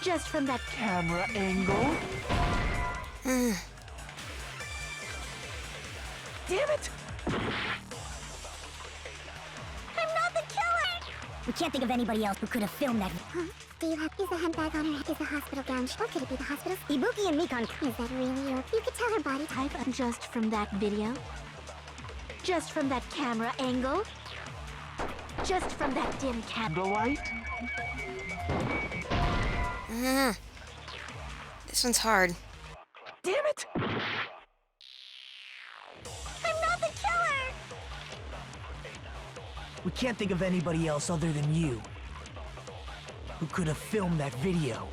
Just from that camera angle? Damn it! I'm not the killer! We can't think of anybody else who could have filmed that. Huh? Do you have... Is the hemp bag on her head? Is the hospital gown? Or could it be the hospital... Ibuki and Mikon. Is that really your... You could tell her body type... Just from that video? Just from that camera angle? Just from that dim candlelight? This one's hard. Damn it! I'm not the killer! We can't think of anybody else other than you who could have filmed that video.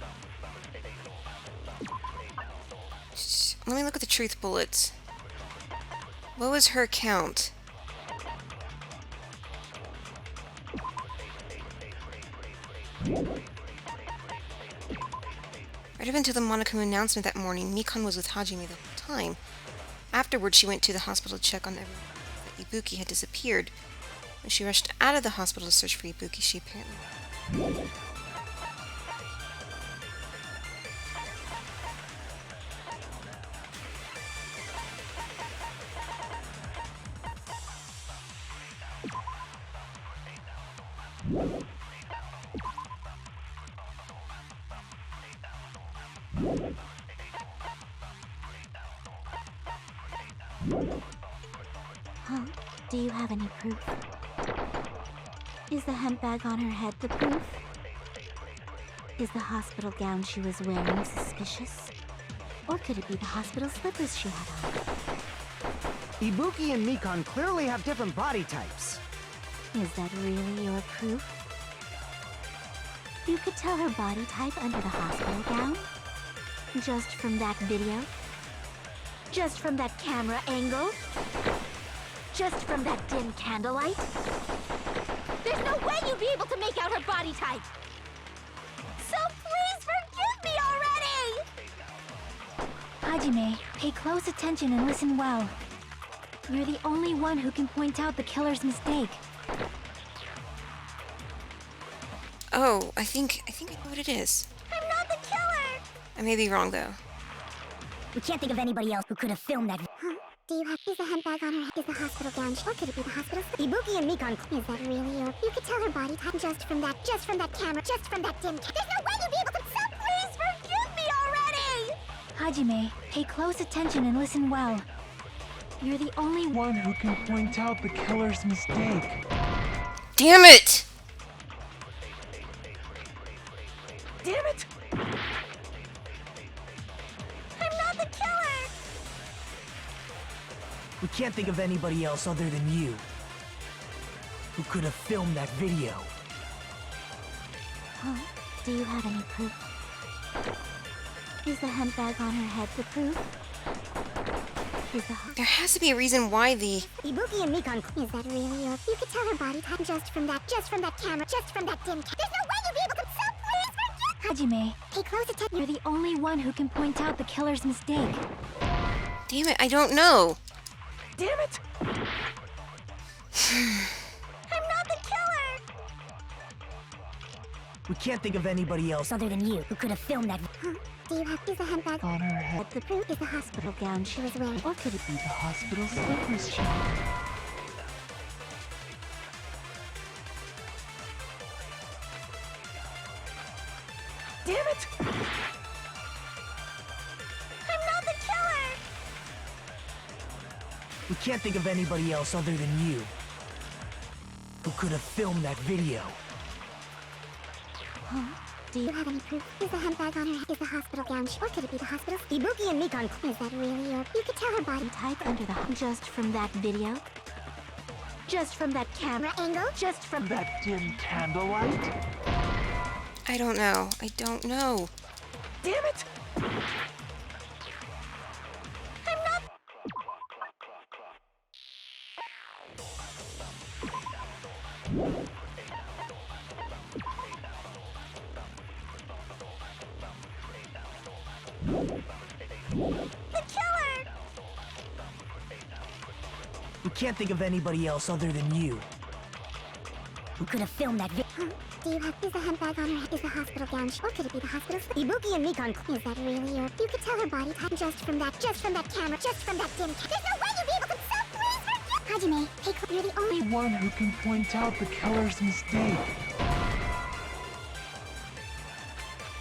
Let me look at the truth bullets. What was her count? Right up until the Monokuma announcement that morning, Mikon was with Hajime the whole time. Afterwards, she went to the hospital to check on everyone. But Ibuki had disappeared. When she rushed out of the hospital to search for Ibuki, she apparently... Huh? Do you have any proof? Is the hemp bag on her head the proof? Is the hospital gown she was wearing suspicious? Or could it be the hospital slippers she had on? Ibuki and Mikon clearly have different body types. Is that really your proof? You could tell her body type under the hospital gown? Just from that video? Just from that camera angle? Just from that dim candlelight? There's no way you'd be able to make out her body type! So please forgive me already! Hajime, pay close attention and listen well. You're the only one who can point out the killer's mistake. Oh, I think I know what it is. I'm not the killer! I may be wrong, though. We can't think of anybody else who could have filmed that. Huh? Do you have... Is the hemp bag on her head? Is the hospital gown? Or could it be the hospital... Ibuki and Mikon. Is that really your... You could tell her body type just from that camera, just from that dim... There's no way you'd be able to... So please forgive me already! Hajime, pay close attention and listen well. You're the only one who can point out the killer's mistake. Damn it! Damn it! I'm not the killer! We can't think of anybody else other than you who could have filmed that video. Huh? Do you have any proof? Is the hemp bag on her head the proof? Is the There has to be a reason why the... Ibuki and Mikan. Is that really your... You could tell her body type just from that camera, just from that dim... There's no way you'd be able to... So please forgive... Hajime, Pay close attention. you're the only one who can point out the killer's mistake. Damn it, I don't know. Damn it! I'm not the killer! We can't think of anybody else. Other than you, who could have filmed that. Huh? Do you have... Is the handbag... On her head. The proof is the hospital gown she was wearing. Or could it be the hospital slippers she Damn it! I'm not the killer! We can't think of anybody else other than you, who could have filmed that video. Huh? Do you have any proof? Is the handbag on her head? Is the hospital gown or could it be the hospital? Ibuki and Mikan. Is that really your... You could tell her body Type under the... Just from that video? Just from that camera angle? Just from that... That dim candlelight? I don't know. I don't know. Damn it! I'm not... The killer! We can't think of anybody else other than you. Who could have filmed that video? Huh? Do you have... Is the handbag on her head? Is the hospital gown or could it be the hospital? Ibuki and Mikan. Is that really your... You could tell her body type just from that camera, just from that dim... There's no way you'd be able to... So please forgive... Hajime, hey, you're the only... One who can point out the killer's mistake.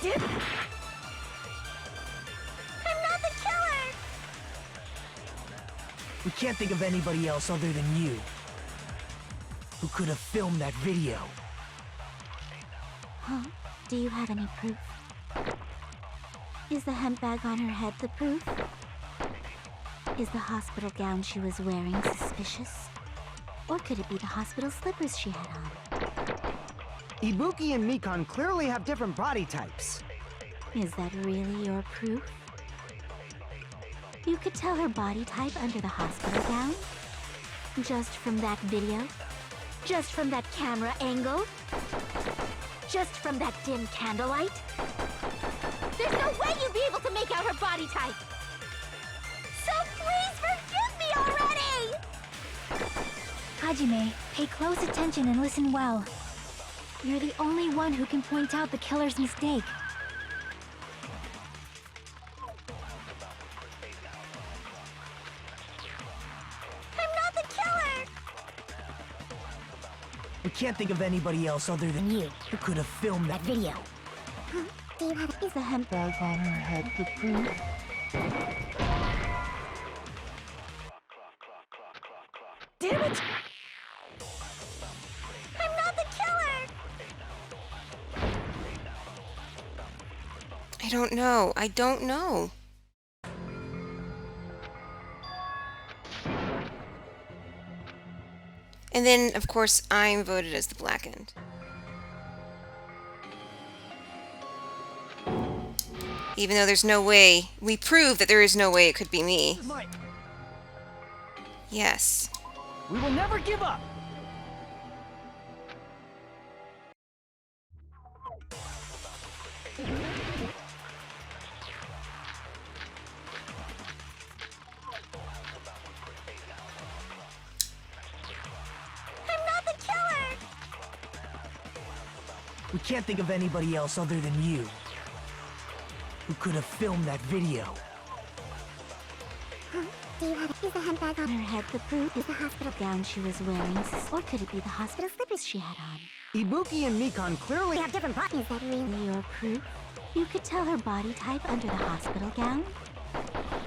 Damn! I'm not the killer! We can't think of anybody else other than you, who could have filmed that video. Huh? Do you have any proof? Is the handbag on her head the proof? Is the hospital gown she was wearing suspicious? Or could it be the hospital slippers she had on? Ibuki and Mikan clearly have different body types. Is that really your proof? You could tell her body type under the hospital gown? Just from that video? Just from that camera angle? Just from that dim candlelight? There's no way you'd be able to make out her body type! So please forgive me already! Hajime, pay close attention and listen well. You're the only one who can point out the killer's mistake. I'm not the killer! We can't think of anybody else other than you, who could have filmed that video. Huh? Do you have... Is the handbag On her head the proof. Damn it! I'm not the killer! I don't know. I don't know. And then, of course, I'm voted as the black end. Even though there's no way, we proved that there is no way it could be me. Yes. We will never give up! I'm not the killer! We can't think of anybody else other than you, who could have filmed that video. Huh? Do you have... Is the handbag on her head the proof? Is the hospital gown she was wearing? Or could it be the hospital slippers she had on? Ibuki and Mikan clearly have different bodies. Is that really... Your proof? You could tell her body type under the hospital gown?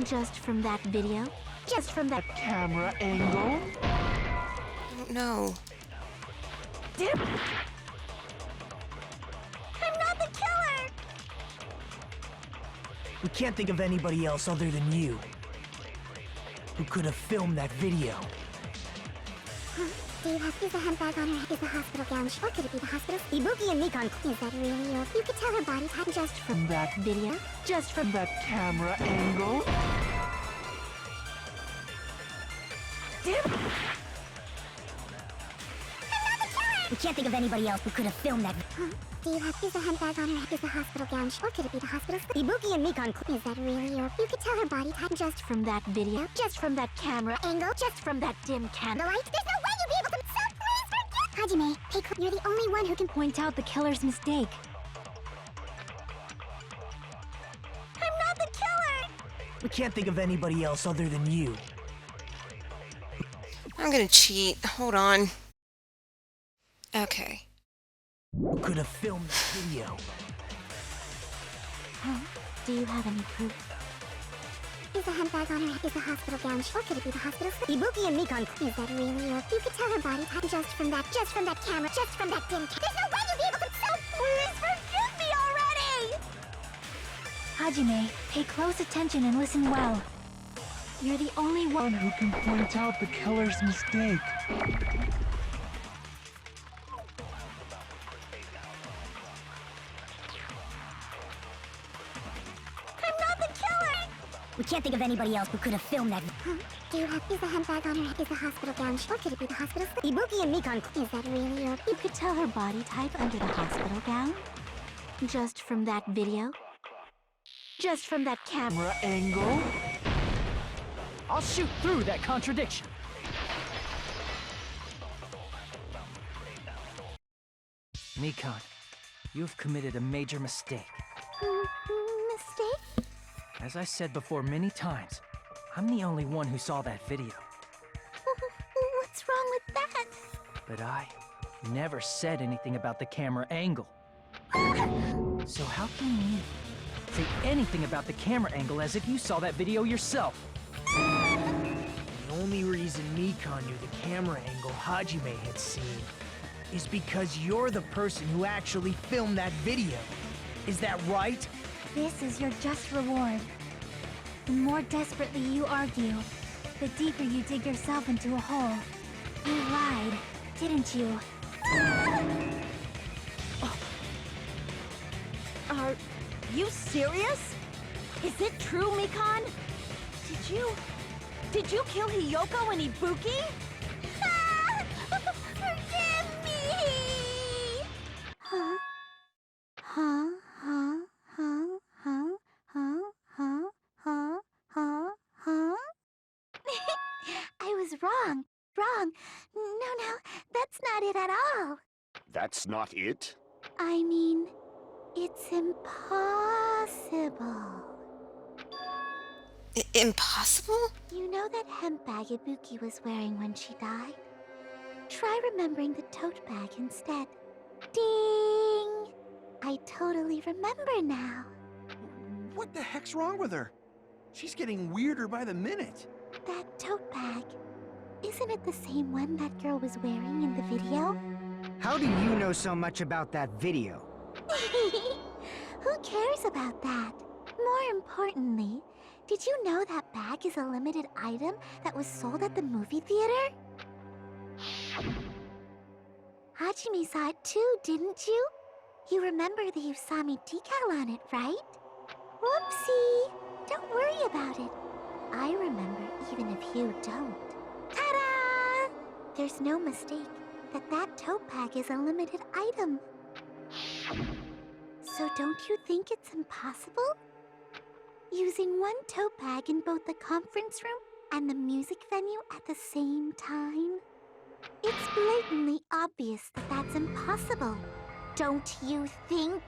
Just from that video? Just from that... Camera angle? I don't know. Damn! I'm not the killer! We can't think of anybody else other than you, who could have filmed that video. Huh? Do you have... Is the handbag on her head? Is the hospital gown or could it be the hospital? Ibuki and Mikan. Is that really your... You could tell her body type just from... That video? Just from... that camera angle? We can't think of anybody else who could have filmed that. Do you have is a handbag on her head? Is a hospital gown? Or could it be the hospital? Ibuki and Mikan. Is that really your? You could tell her body type Just from that video, just from that camera angle, just from that dim candlelight. There's no way you'd be able to. So please forget. Hajime, hey, you're the only one who can Point out the killer's mistake. I'm not the killer. We can't think of anybody else other than you. I'm gonna cheat. Hold on. Okay. Who could have filmed the video? Huh? Do you have any proof? Is a handbag on her head? Is a hospital gown? Or could it be the hospital? Ibuki and Mikan. Is that really your? You could tell her body type just from that camera, just from that dim. There's no way you'd be able to. So please forgive me already. Hajime, pay close attention and listen well. You're the only one Who can point out the killer's mistake? I'm not the killer. We can't think of anybody else who could have filmed that. Huh? Do you have is a handbag on her head? Is a hospital gown? Or could it be the hospital? Ibuki and Mikan. Is that really your? You could tell her body type under the hospital gown. Just from that video. Just from that camera Angle? I'll shoot through that contradiction. Mikan, you've committed a major mistake. Mistake? As I said before many times, I'm the only one who saw that video. What's wrong with that? But I never said anything about the camera angle. So how can you say anything about the camera angle as if you saw that video yourself? The only reason Mikan knew the camera angle Hajime had seen is because you're the person who actually filmed that video. Is that right? This is your just reward. The more desperately you argue, the deeper you dig yourself into a hole. You lied, didn't you? Are you serious? Is it true, Mikan? Did you kill Hiyoko and Ibuki? Forgive me! Huh? Huh? Huh? Huh? Huh? Huh? Huh? Huh? Huh? Huh? I was wrong. Wrong. No, that's not it at all. That's not it? I mean, it's impossible. Impossible? You know that hemp bag Ibuki was wearing when she died? Try remembering the tote bag instead. Ding! I totally remember now. What the heck's wrong with her? She's getting weirder by the minute. That tote bag. Isn't it the same one that girl was wearing in the video? How do you know so much about that video? Who cares about that? More importantly, did you know that bag is a limited item that was sold at the movie theater? Hajime saw it too, didn't you? You remember the Usami decal on it, right? Whoopsie! Don't worry about it. I remember even if you don't. Ta-da! There's no mistake that tote bag is a limited item. So don't you think it's impossible? Using one tote bag in both the conference room and the music venue at the same time? It's blatantly obvious that that's impossible. Don't you think?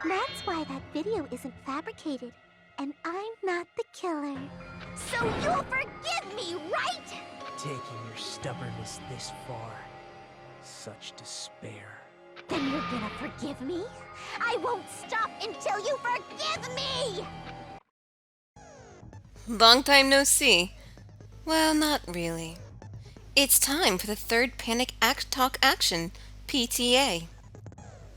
That's why that video isn't fabricated, and I'm not the killer. So you'll forgive me, right? Taking your stubbornness this far. Such despair. Then you're gonna forgive me? I won't stop until you forgive me! Long time no see. Well, not really. It's time for the third Panic Act Talk Action, PTA.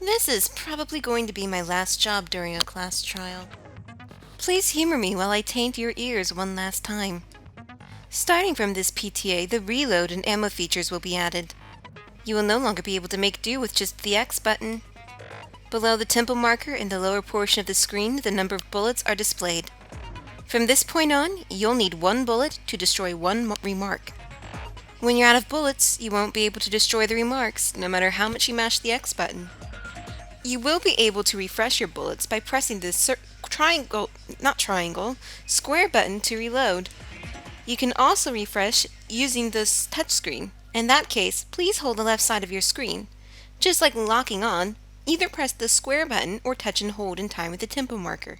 This is probably going to be my last job during a class trial. Please humor me while I taint your ears one last time. Starting from this PTA, the reload and ammo features will be added. You will no longer be able to make do with just the X button. Below the temple marker in the lower portion of the screen, the number of bullets are displayed. From this point on, you'll need one bullet to destroy one remark. When you're out of bullets, you won't be able to destroy the remarks, no matter how much you mash the X button. You will be able to refresh your bullets by pressing the square button to reload. You can also refresh using this touchscreen. In that case, please hold the left side of your screen. Just like locking on, either press the square button or touch and hold in time with the tempo marker.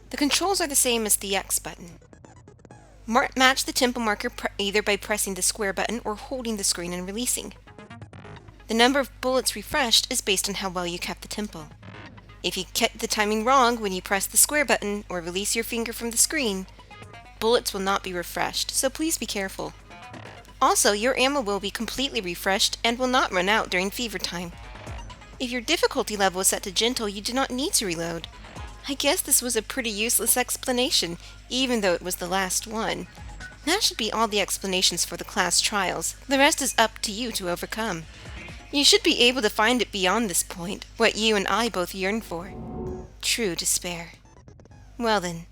The controls are the same as the X button. Match the tempo marker either by pressing the square button or holding the screen and releasing. The number of bullets refreshed is based on how well you kept the tempo. If you kept the timing wrong when you press the square button or release your finger from the screen, bullets will not be refreshed, so please be careful. Also, your ammo will be completely refreshed and will not run out during fever time. If your difficulty level is set to gentle, you do not need to reload. I guess this was a pretty useless explanation, even though it was the last one. That should be all the explanations for the class trials. The rest is up to you to overcome. You should be able to find it beyond this point, what you and I both yearn for. True despair. Well then,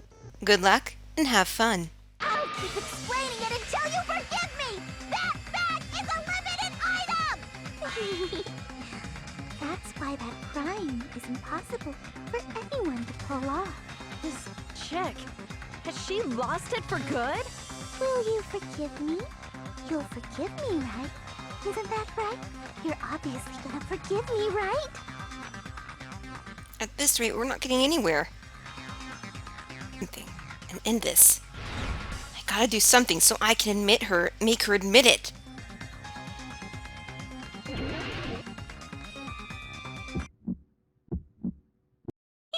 good luck and have fun. I'll keep explaining it until you forgive me! That bag is a limited item! That's why that crime is impossible for anyone to pull off. This chick, has she lost it for good? Will you forgive me? You'll forgive me, right? Isn't that right? You're obviously gonna forgive me, right? At this rate, we're not getting anywhere. And end this. I gotta do something so I can make her admit it. You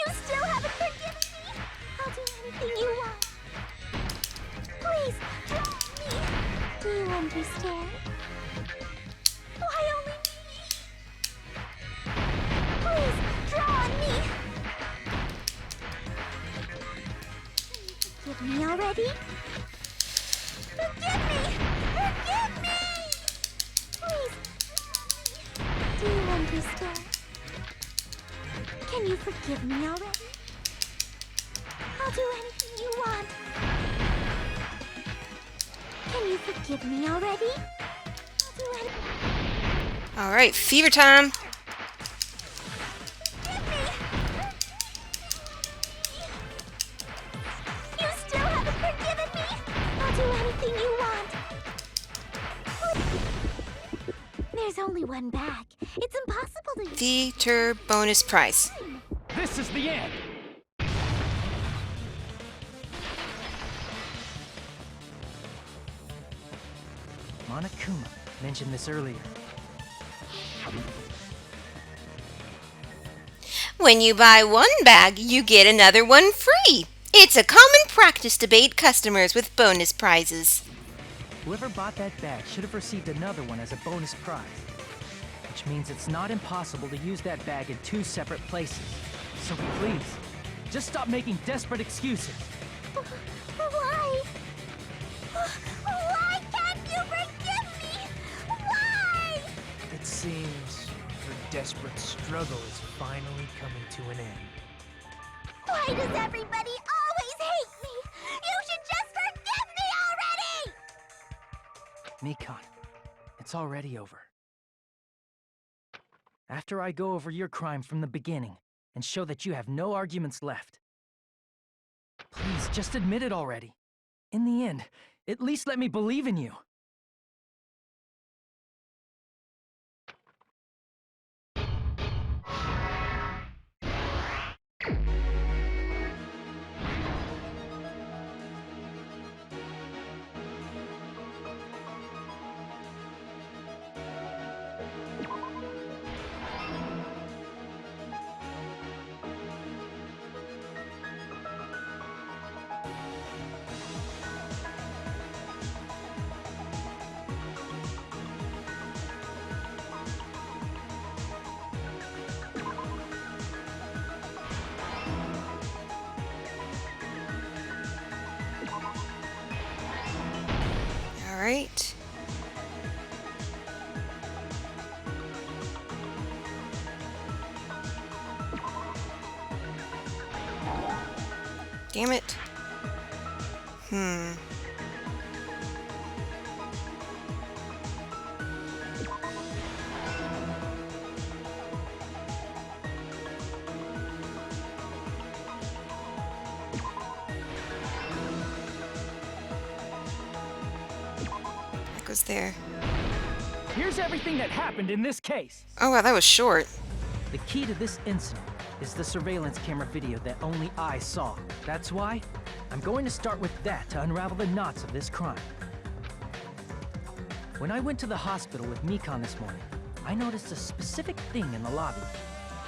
still haven't forgiven me? I'll do anything you want. Please, draw me. Do you understand? Why only me? Please, draw me. Forgive me already? Forgive me! Forgive me! Please, draw me. Do you understand? Can you forgive me already? I'll do anything you want. Can you forgive me already? I'll do anything. Alright, fever time! Forgive me! You still haven't forgiven me? I'll do anything you want. There's only one bag. It's impossible to... Feature bonus prize. This is the end! Monokuma mentioned this earlier. When you buy one bag, you get another one free. It's a common practice to bait customers with bonus prizes. Whoever bought that bag should have received another one as a bonus prize. Which means it's not impossible to use that bag in 2 separate places. So please, just stop making desperate excuses. Why? Why can't you forgive me? Why? It seems her desperate struggle is finally coming to an end. Why does everybody always hate me? You should just forgive me already! Mikan, it's already over. After I go over your crime from the beginning and show that you have no arguments left, please just admit it already. In the end, at least let me believe in you. Alright. Damn it. was there. Here's everything that happened in this case. Oh wow, that was short. The key to this incident is the surveillance camera video that only I saw. That's why I'm going to start with that to unravel the knots of this crime. When I went to the hospital with Mikon this morning, I noticed a specific thing in the lobby.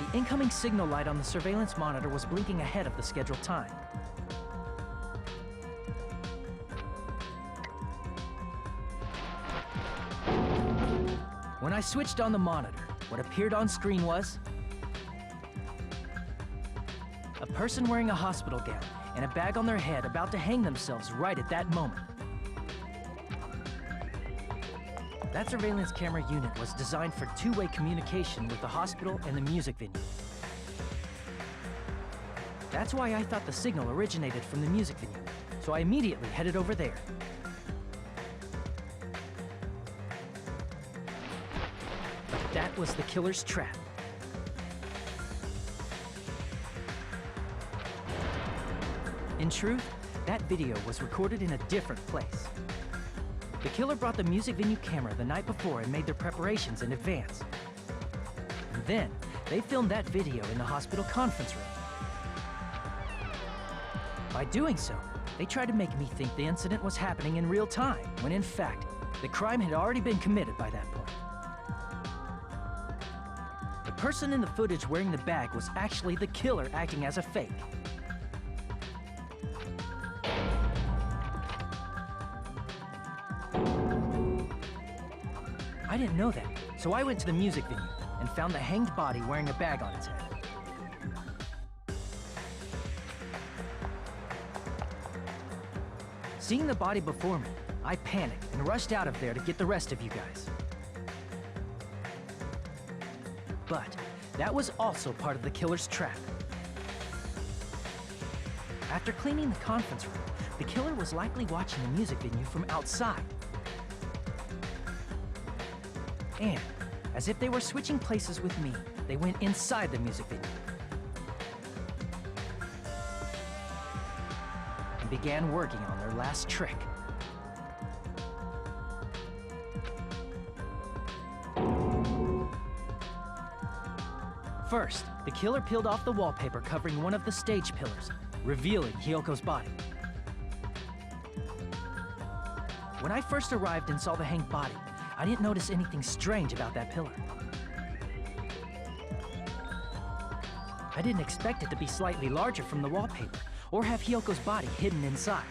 The incoming signal light on the surveillance monitor was blinking ahead of the scheduled time. When I switched on the monitor, what appeared on screen was a person wearing a hospital gown and a bag on their head about to hang themselves right at that moment. That surveillance camera unit was designed for two-way communication with the hospital and the music venue. That's why I thought the signal originated from the music venue, so I immediately headed over there. That was the killer's trap. In truth, that video was recorded in a different place. The killer brought the music venue camera the night before and made their preparations in advance. And then, they filmed that video in the hospital conference room. By doing so, they tried to make me think the incident was happening in real time, when in fact, the crime had already been committed by that point. The person in the footage wearing the bag was actually the killer acting as a fake. I didn't know that, so I went to the music venue and found the hanged body wearing a bag on its head. Seeing the body before me, I panicked and rushed out of there to get the rest of you guys. But that was also part of the killer's trap. After cleaning the conference room, the killer was likely watching the music venue from outside. And, as if they were switching places with me, they went inside the music venue and began working on their last trick. First, the killer peeled off the wallpaper covering one of the stage pillars, revealing Hiyoko's body. When I first arrived and saw the hanged body, I didn't notice anything strange about that pillar. I didn't expect it to be slightly larger from the wallpaper, or have Hiyoko's body hidden inside.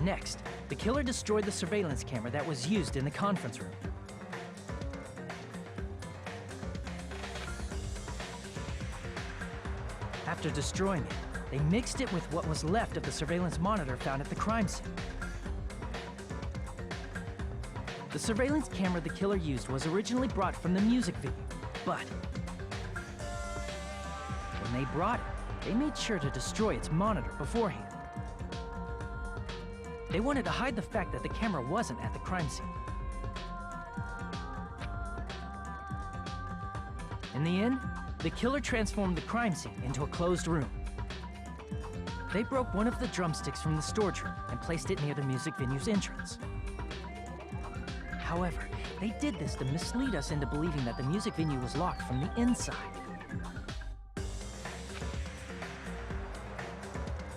Next, the killer destroyed the surveillance camera that was used in the conference room. After destroying it, they mixed it with what was left of the surveillance monitor found at the crime scene. The surveillance camera the killer used was originally brought from the music venue, but when they brought it, they made sure to destroy its monitor beforehand. They wanted to hide the fact that the camera wasn't at the crime scene. In the end, the killer transformed the crime scene into a closed room. They broke one of the drumsticks from the storage room and placed it near the music venue's entrance. However, they did this to mislead us into believing that the music venue was locked from the inside.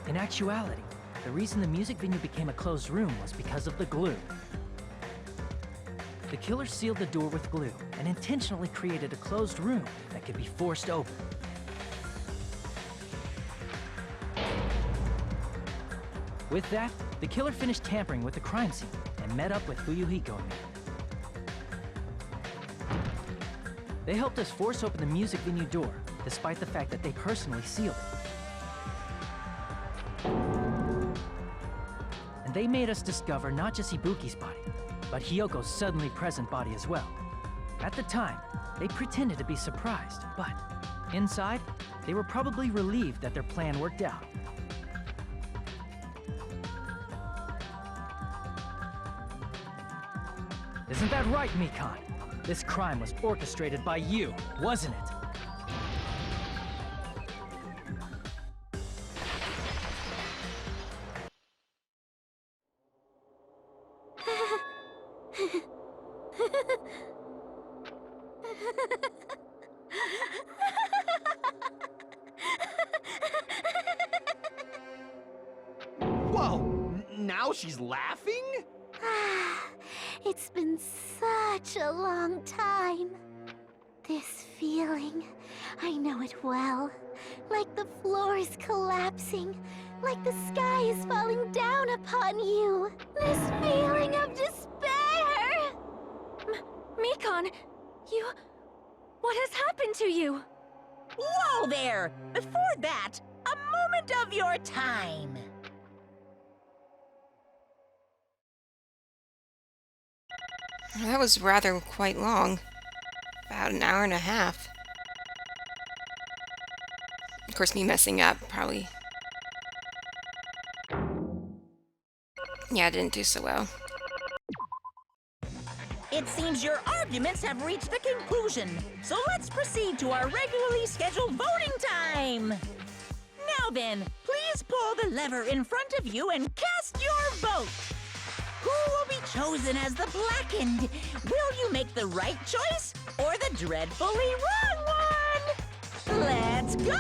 In actuality, the reason the music venue became a closed room was because of the glue. The killer sealed the door with glue and intentionally created a closed room that could be forced open. With that, the killer finished tampering with the crime scene and met up with Hiyoko and me. They helped us force open the music venue door, despite the fact that they personally sealed it. And they made us discover not just Ibuki's body, but Hiyoko's suddenly present body as well. At the time, they pretended to be surprised, but inside, they were probably relieved that their plan worked out. Isn't that right, Mikon? This crime was orchestrated by you, wasn't it? Whoa! Now she's laughing? It's been such a long time. This feeling, I know it well. Like the floor is collapsing, like the sky is falling down upon you. This feeling of despair! Mikon, you... What has happened to you? Whoa there! Before that, a moment of your time. That was rather quite long. About an hour and a half. Of course, me messing up, probably. Yeah, I didn't do so well. It seems your arguments have reached a conclusion, so let's proceed to our regularly scheduled voting time. Now then, please pull the lever in front of you and cast your vote. Who will be chosen as the blackened? Will you make the right choice or the dreadfully wrong one? Let's go!